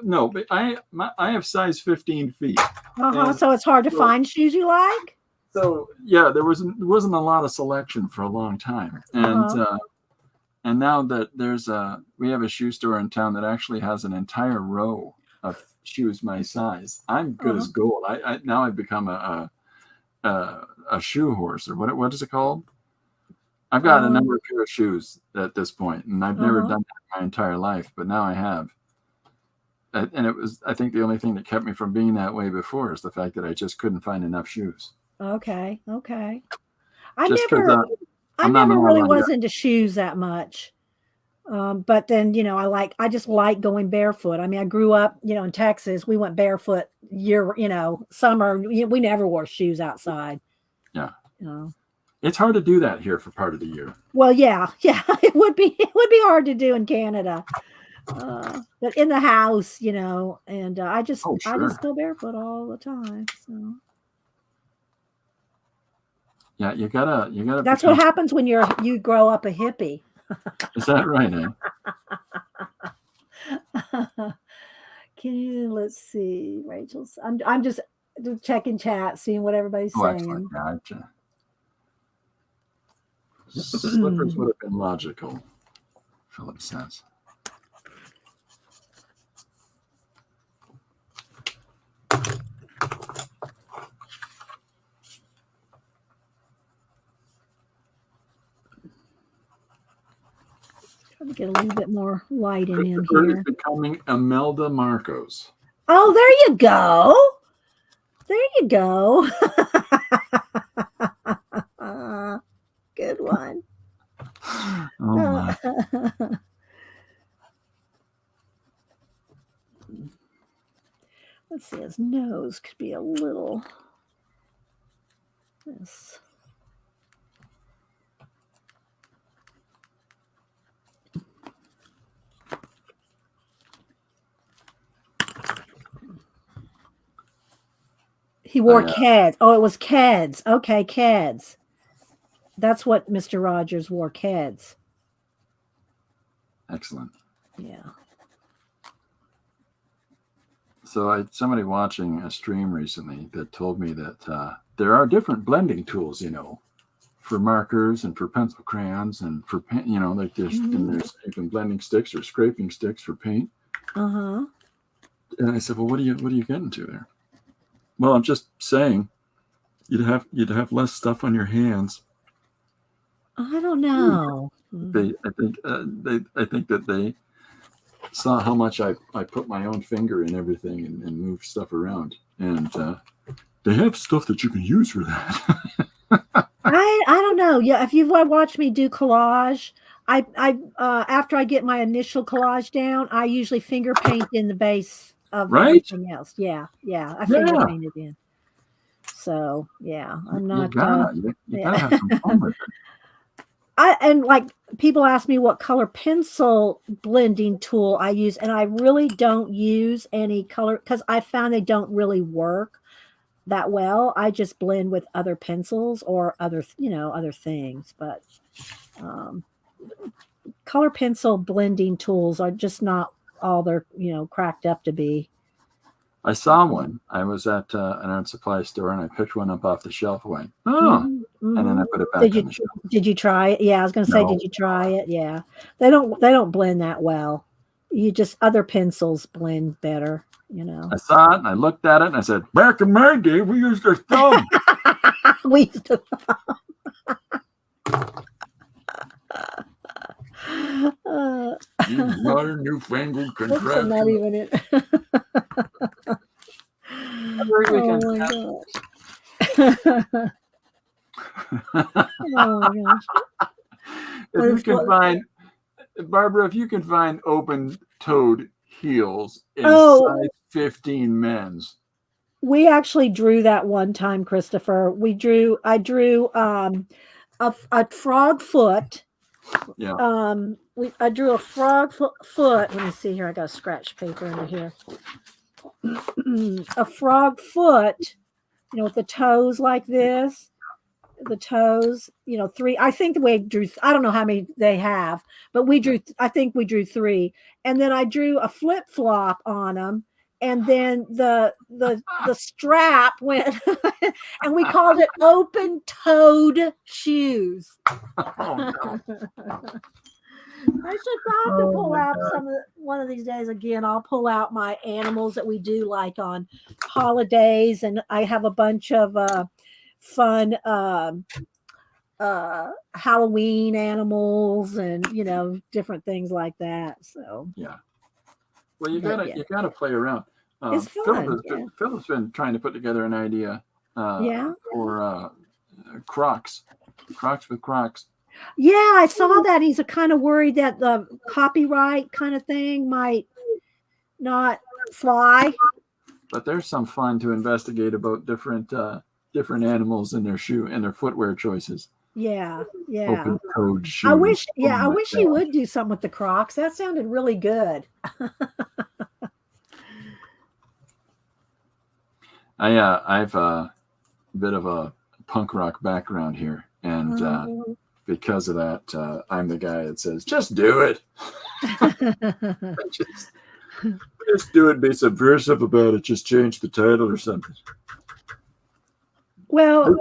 No, but I have size 15 feet. So it's hard to find shoes you like. So yeah, there wasn't a lot of selection for a long time, and And now that we have a shoe store in town that actually has an entire row of shoes my size. I'm good as gold. I now I've become a shoe horse, or what is it called? I've got a number of pair of shoes at this point, and I've never done that my entire life, but now I have. And it was, I think, the only thing that kept me from being that way before is the fact that I just couldn't find enough shoes. Okay. I Just never really guy. was into shoes that much. But then, I just like going barefoot. I mean, I grew up, in Texas. We went barefoot summer. We never wore shoes outside. Yeah. It's hard to do that here for part of the year. Well, yeah, it would be hard to do in Canada. But in the house, and I just go barefoot all the time. So yeah, you gotta. That's what happens when you grow up a hippie. Is that right? Let's see, Rachel's. I'm just checking chat, seeing what everybody's saying. Gotcha. Slippers would have been logical, Philip says. Trying to get a little bit more light in here. Is becoming Imelda Marcos. Oh, there you go. Good one. Oh my. Let's see, his nose could be a little. This. He wore Keds. Oh, it was Keds. Okay, Keds. That's what Mr. Rogers wore, Keds. Excellent. Yeah. So I had somebody watching a stream recently that told me that there are different blending tools, for markers and for pencil crayons and for paint, like there's even blending sticks or scraping sticks for paint. Uh-huh. And I said, well, what are you getting to there? Well, I'm just saying you'd have less stuff on your hands. I don't know. I think that they saw how much I put my own finger in everything and move stuff around, and they have stuff that you can use for that. I don't know. Yeah, if you've watched me do collage, I after I get my initial collage down, I usually finger paint in the base of everything else. Yeah, I finger paint it in. So yeah, I'm not. You gotta have some fun with it. And like people ask me what color pencil blending tool I use, and I really don't use any color because I found they don't really work that well. I just blend with other pencils or other things, but color pencil blending tools are just not all they're cracked up to be. I saw one. I was at an art supply store and I picked one up off the shelf and went, and then I put it back on the shelf. Did you try it? Yeah, I was going to say, did you try it? Yeah, they don't blend that well. You just other pencils blend better. I saw it and I looked at it and I said, back in my day, we used our thumb. We used to modern newfangled contraption. Not even it. Oh my gosh. Oh my gosh. If you can find, Barbara, if you can find open-toed heels in size 15 men's. We actually drew that one time, Christopher. I drew a frog foot. Yeah. I drew a frog foot. Let me see here. I got a scratch paper under here. A frog foot, with the toes like this. The toes, 3. I think the way I drew, I don't know how many they have, but I think we drew 3. And then I drew a flip-flop on them. And then the strap went, and we called it open-toed shoes. Oh, no. I have to Oh pull my out God. one of these days again. I'll pull out my animals that we do like on holidays, and I have a bunch of fun Halloween animals and different things like that. So Yeah. Well, you but gotta yeah, you gotta play around. it's fun. Yeah. Philip's been trying to put together an idea Yeah. for Crocs with Crocs. Yeah, I saw that. He's a kind of worried that the copyright kind of thing might not fly. But there's some fun to investigate about different animals and their footwear choices. Yeah, yeah. Open toed shoes. Oh I my wish he God. would do something with the Crocs. That sounded really good. I've a bit of a punk rock background here, and because of that, I'm the guy that says, "Just do it." just do it. Be subversive about it. Just change the title or something. Well,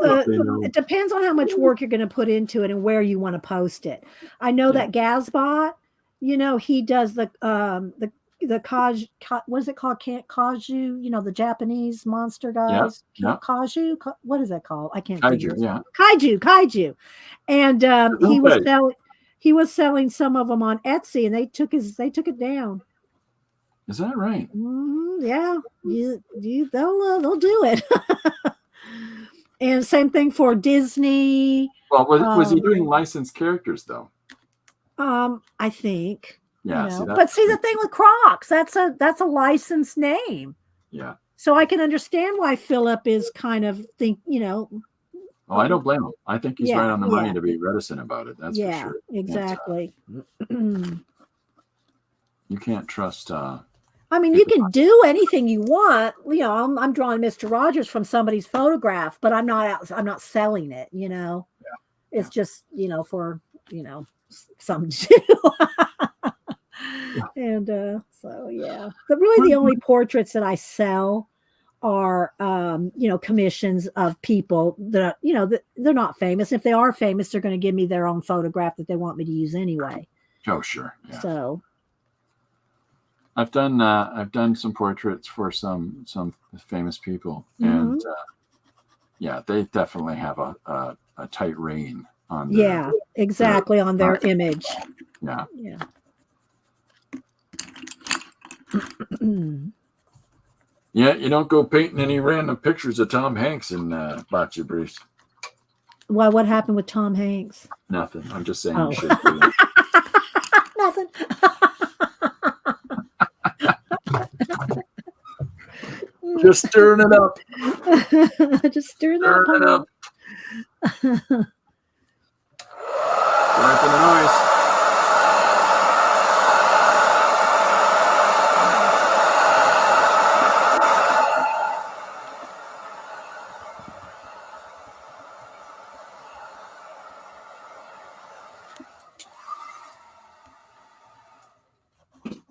it depends on how much work you're going to put into it and where you want to post it. I know that Gazbot, he does the what is it called? Can't Kaju, the Japanese monster guys. Yeah. Kaju, what is that called? I can't Kaiju, think of it. yeah. Kaiju. And he was selling some of them on Etsy, and they took it down. Is that right? Yeah, they'll do it. And same thing for Disney. Well, was he doing licensed characters though? I think. Yeah. But see, the thing with Crocs, that's a licensed name. Yeah. So I can understand why Philip is kind of Oh, I don't blame him. I think he's right on the money to be reticent about it. That's for sure. Exactly. You can't trust. I mean, you can do anything you want. I'm drawing Mr. Rogers from somebody's photograph, but I'm not selling it. It's just for some and so yeah. But really, the only portraits that I sell are commissions of people that they're not famous. If they are famous, they're going to give me their own photograph that they want me to use anyway. Oh, sure. Yeah. So. I've done some portraits for some famous people, and they definitely have a tight rein on their, exactly on their image. Yeah. Yeah, you don't go painting any random pictures of Tom Hanks in bocce briefs. Why? What happened with Tom Hanks? Nothing. I'm just saying you should do it. Nothing. Just stirring it up. Just stirring it up. Sorry for the noise.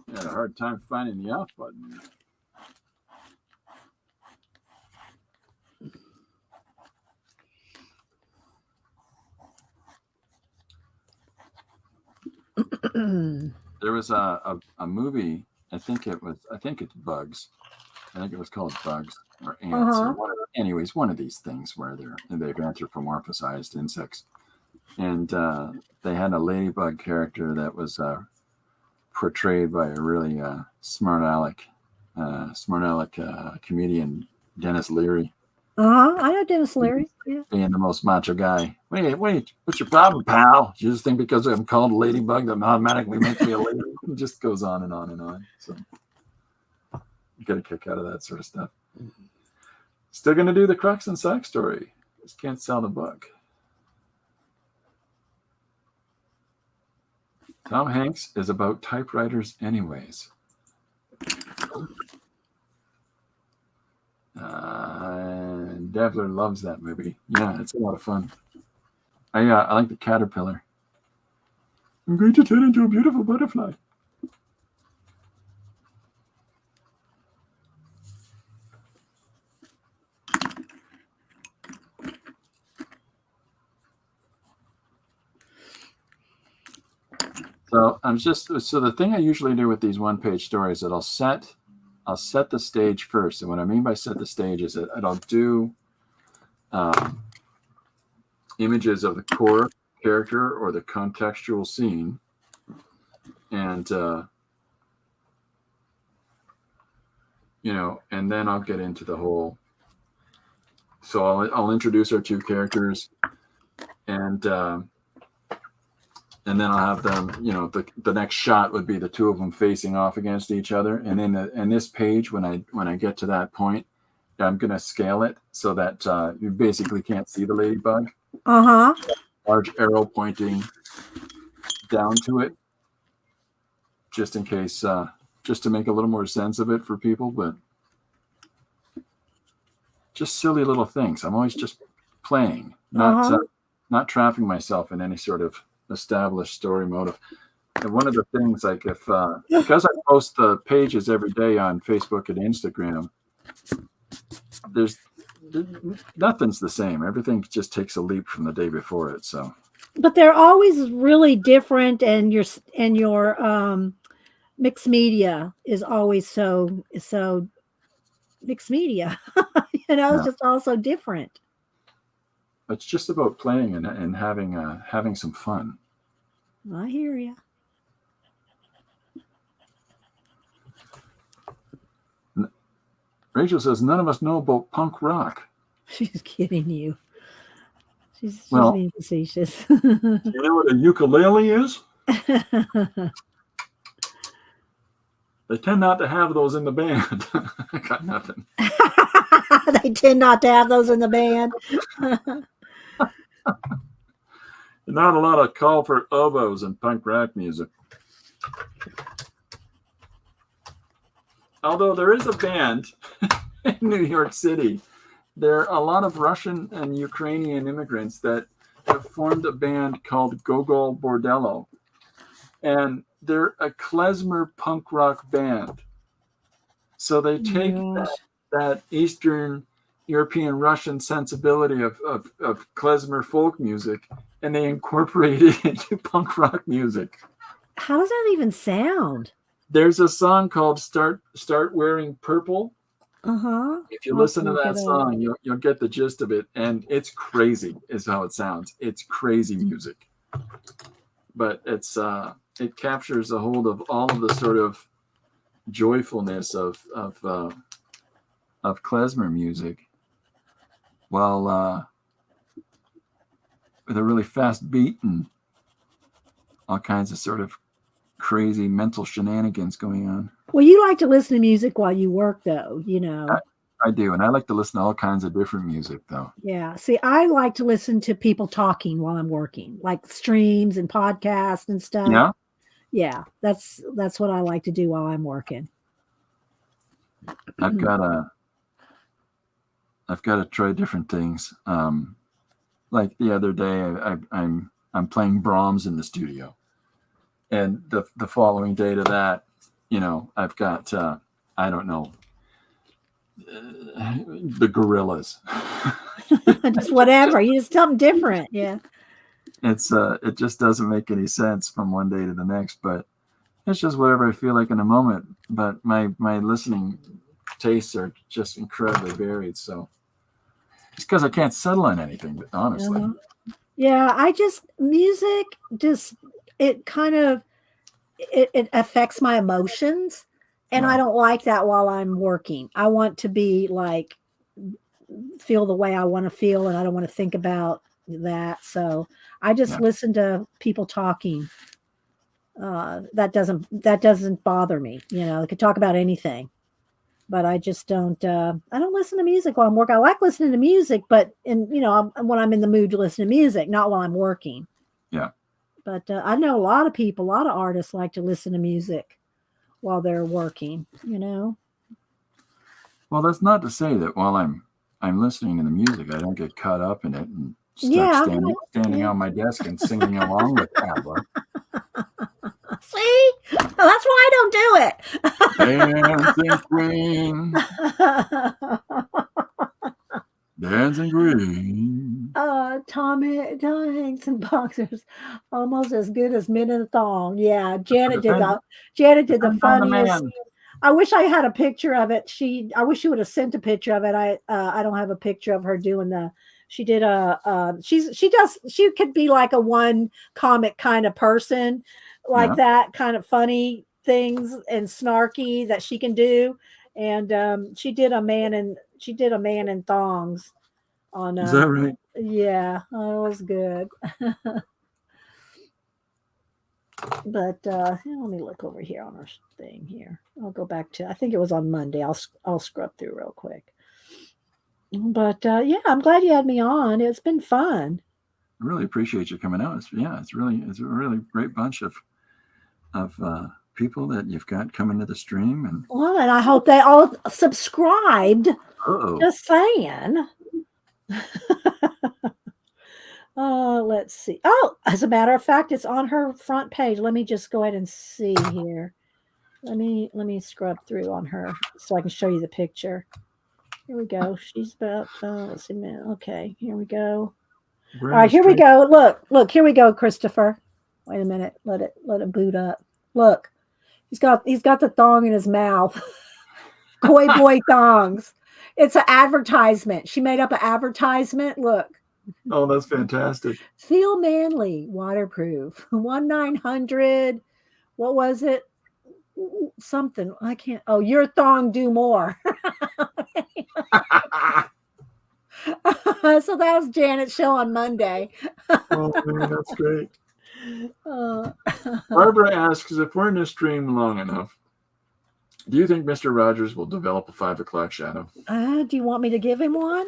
I had a hard time finding the off button. There was a movie. I think it's Bugs. I think it was called Bugs or Ants. Or one of these things where they've anthropomorphized insects, and they had a ladybug character that was portrayed by a really smart aleck comedian, Dennis Leary. I know Dennis Leary. Yeah. Being the most macho guy. Wait, what's your problem, pal? You just think because I'm called a ladybug that I'm automatically meant to be a lady? It just goes on and on and on. So you get a kick out of that sort of stuff. Still going to do the Crocs and Socks story. Just can't sell the book. Tom Hanks is about typewriters anyways. Devler loves that movie. Yeah, it's a lot of fun. I like the caterpillar. I'm going to turn into a beautiful butterfly. So the thing I usually do with these one-page stories is that I'll set the stage first. And what I mean by set the stage is that I'll do images of the core character or the contextual scene, and and then I'll get into the whole. So I'll introduce our two characters, and then I'll have them. The next shot would be the two of them facing off against each other, and in this page, when I get to that point, I'm gonna scale it so that you basically can't see the ladybug. Large arrow pointing down to it, just in case, just to make a little more sense of it for people, but just silly little things. I'm always just playing, not trapping myself in any sort of established story motive. And one of the things, like because I post the pages every day on Facebook and Instagram, nothing's the same. Everything just takes a leap from the day before it. So, but they're always really different, and your mixed media is always so mixed media. It's just also different. It's just about playing and having some fun. I hear you. Rachel says none of us know about punk rock. She's kidding you. She's Well, being facetious. You know what a ukulele is? They tend not to have those in the band. I got nothing. They tend not to have those in the band. Not a lot of call for oboes in punk rock music. Although there is a band in New York City, there are a lot of Russian and Ukrainian immigrants that have formed a band called Gogol Bordello. And they're a klezmer punk rock band. So they take that Eastern European Russian sensibility of klezmer folk music, and they incorporate it into punk rock music. How does that even sound? There's a song called Start Wearing Purple. If you listen to that song, you'll get the gist of it. And it's crazy is how it sounds. It's crazy music. But it captures a hold of all of the sort of joyfulness of klezmer music, while with a really fast beat and all kinds of sort of crazy mental shenanigans going on. Well, you like to listen to music while you work, though, I do, and I like to listen to all kinds of different music, though. Yeah. See, I like to listen to people talking while I'm working, like streams and podcasts and stuff. Yeah. Yeah, that's what I like to do while I'm working. I've got to try different things. Like the other day, I'm playing Brahms in the studio, and the following day to that, I've got I don't know, the Gorillas. Just whatever. You just something different. Yeah. It just doesn't make any sense from one day to the next, but it's just whatever I feel like in a moment. But my listening tastes are just incredibly varied. So it's because I can't settle on anything, honestly. Yeah, music it kind of it affects my emotions, and I don't like that while I'm working. I want to be like feel the way I want to feel, and I don't want to think about that. So I just listen to people talking. That doesn't bother me. They could talk about anything, but I just don't. I don't listen to music while I'm working. I like listening to music, but when I'm in the mood to listen to music, not while I'm working. Yeah. But I know a lot of artists like to listen to music while they're working. Well, that's not to say that while I'm listening to the music, I don't get caught up in it and start standing on my desk and singing along with ABBA. See? Well, that's why I don't do it. Dancing Queen. Dancing Queen. Tom Hanks in boxers, almost as good as men in a thong. Yeah, Janet did the Depends on the funniest. man. I wish I had a picture of it. I wish she would have sent a picture of it. I don't have a picture of her doing the. She did she could be like a one comic kind of person, like Yeah. that kind of funny things and snarky that she can do. And she did a man in thongs on Is that right? yeah, it was good. But let me look over here on our thing here. I'll go back to, I think it was on Monday. I'll scrub through real quick. But yeah, I'm glad you had me on. It's been fun. I really appreciate you coming out. It's a really great bunch of people that you've got coming to the stream. And Well, and I hope they all subscribed. uh-oh. Just saying. Let's see. Oh, as a matter of fact, it's on her front page. Let me just go ahead and see here. Let me scrub through on her so I can show you the picture. Here we go. She's about let's see. Okay, here we go. All right, here we go. Look, here we go, Christopher. Wait a minute. Let it boot up. Look. He's got the thong in his mouth. Koi boy thongs. It's an advertisement. She made up an advertisement. Look. Oh, that's fantastic. Feel manly, waterproof. 1-900. What was it? Something. I can't. Oh, your thong do more. So that was Janet's show on Monday. Oh, man, that's great. Barbara asks, if we're in this stream long enough, do you think Mr. Rogers will develop a 5 o'clock shadow? Do you want me to give him one?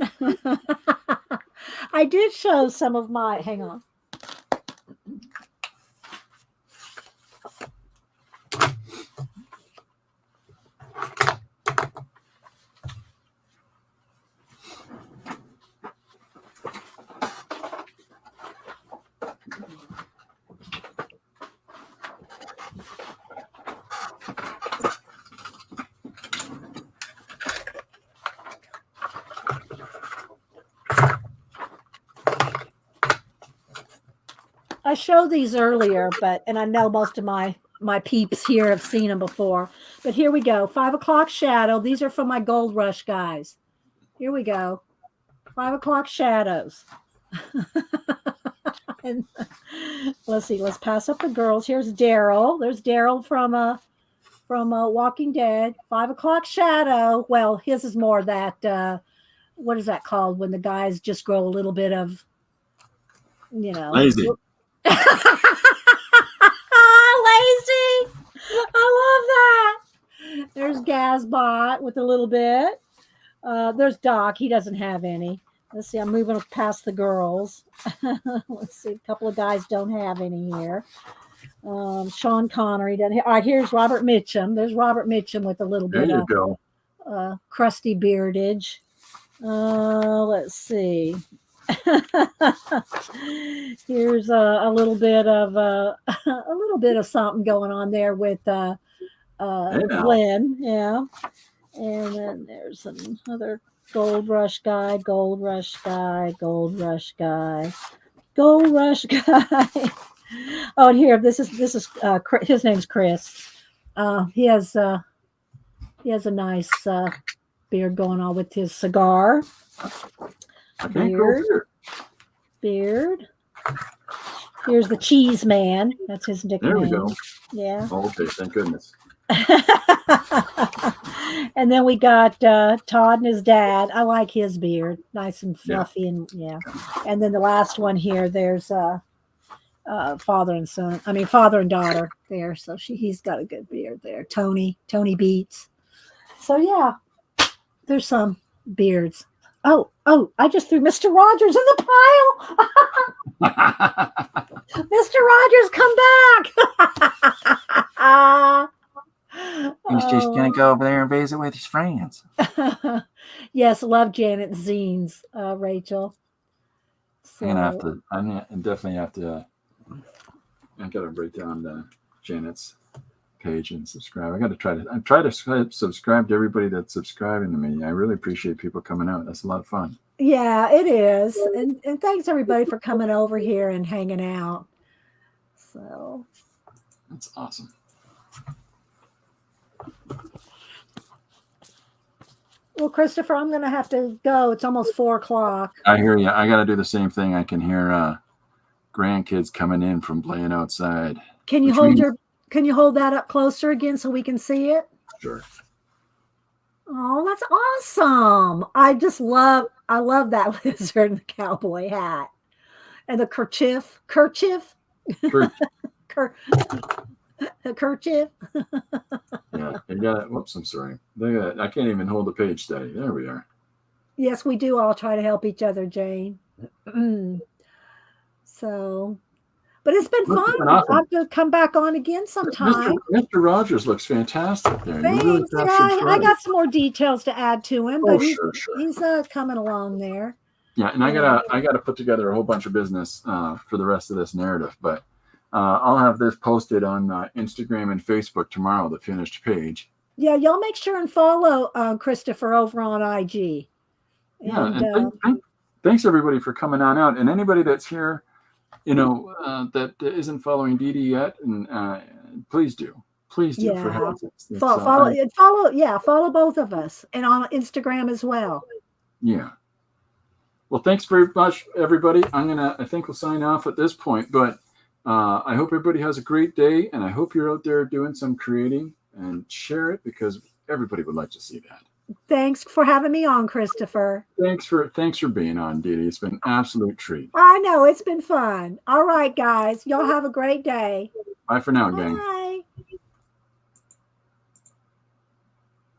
I did show some of my. Hang on. I showed these earlier, and I know most of my peeps here have seen them before. But here we go. 5 o'clock shadow. These are from my Gold Rush guys. Here we go. 5 o'clock shadows. And let's see. Let's pass up the girls. Here's Daryl. There's Daryl from Walking Dead. 5 o'clock shadow. Well, his is more that. What is that called when the guys just grow a little bit of, Lazy. Lazy. I love that. There's Gazbot with a little bit. There's Doc. He doesn't have any. Let's see. I'm moving past the girls. Let's see. A couple of guys don't have any here. Sean Connery doesn't. All right. Here's Robert Mitchum. There's Robert Mitchum with a little bit of crusty beardage. Let's see. Here's a little bit of something going on there with Glenn, yeah. And then there's another Gold Rush guy. Oh, and here this is his name's Chris. He has a nice beard going on with his cigar. Beard. Here's the Cheese Man. That's his nickname. There we go. Yeah. Oh, okay, thank goodness. And then we got Todd and his dad. I like his beard, nice and fluffy, and yeah. And then the last one here, there's father and daughter there. So he's got a good beard there. Tony Beats. So yeah, there's some beards. Oh, I just threw Mr. Rogers in the pile. Mr. Rogers, come back. He's just going to go over there and visit with his friends. Yes, love Janet's zines, Rachel. So, I definitely have to. I got to break down Janet's page and subscribe. I try to subscribe to everybody that's subscribing to me. I really appreciate people coming out. That's a lot of fun. Yeah, it is. And thanks everybody for coming over here and hanging out. So That's awesome. well, Christopher, I'm gonna have to go. It's almost 4:00. I hear you. I got to do the same thing. I can hear grandkids coming in from playing outside. Can you hold that up closer again so we can see it? Sure. Oh, that's awesome. I love that lizard and the cowboy hat. And the kerchief. Sure. The kerchief. Yeah, they got it. Whoops, I'm sorry. I can't even hold the page steady. There we are. Yes, we do all try to help each other, Jane. So, but it's been fun. Awesome. I'll have to come back on again sometime. Mr. Rogers looks fantastic there. Thanks. You really Yeah, I got some more details to add to him, but sure. he's coming along there. Yeah, and I gotta put together a whole bunch of business for the rest of this narrative, but I'll have this posted on Instagram and Facebook tomorrow, the finished page. Yeah, y'all make sure and follow Christopher over on IG. And thanks everybody for coming on out, and anybody that's here, that isn't following Dede yet, and please do. Yeah. For heaven's sakes. Follow both of us, and on Instagram as well. Yeah. Well, thanks very much, everybody. I think we'll sign off at this point, but I hope everybody has a great day, and I hope you're out there doing some creating and share it because everybody would like to see that. Thanks for having me on, Christopher. Thanks for being on, Dede. It's been an absolute treat. I know, it's been fun. All right, guys. Y'all have a great day. Bye for now, gang. Bye.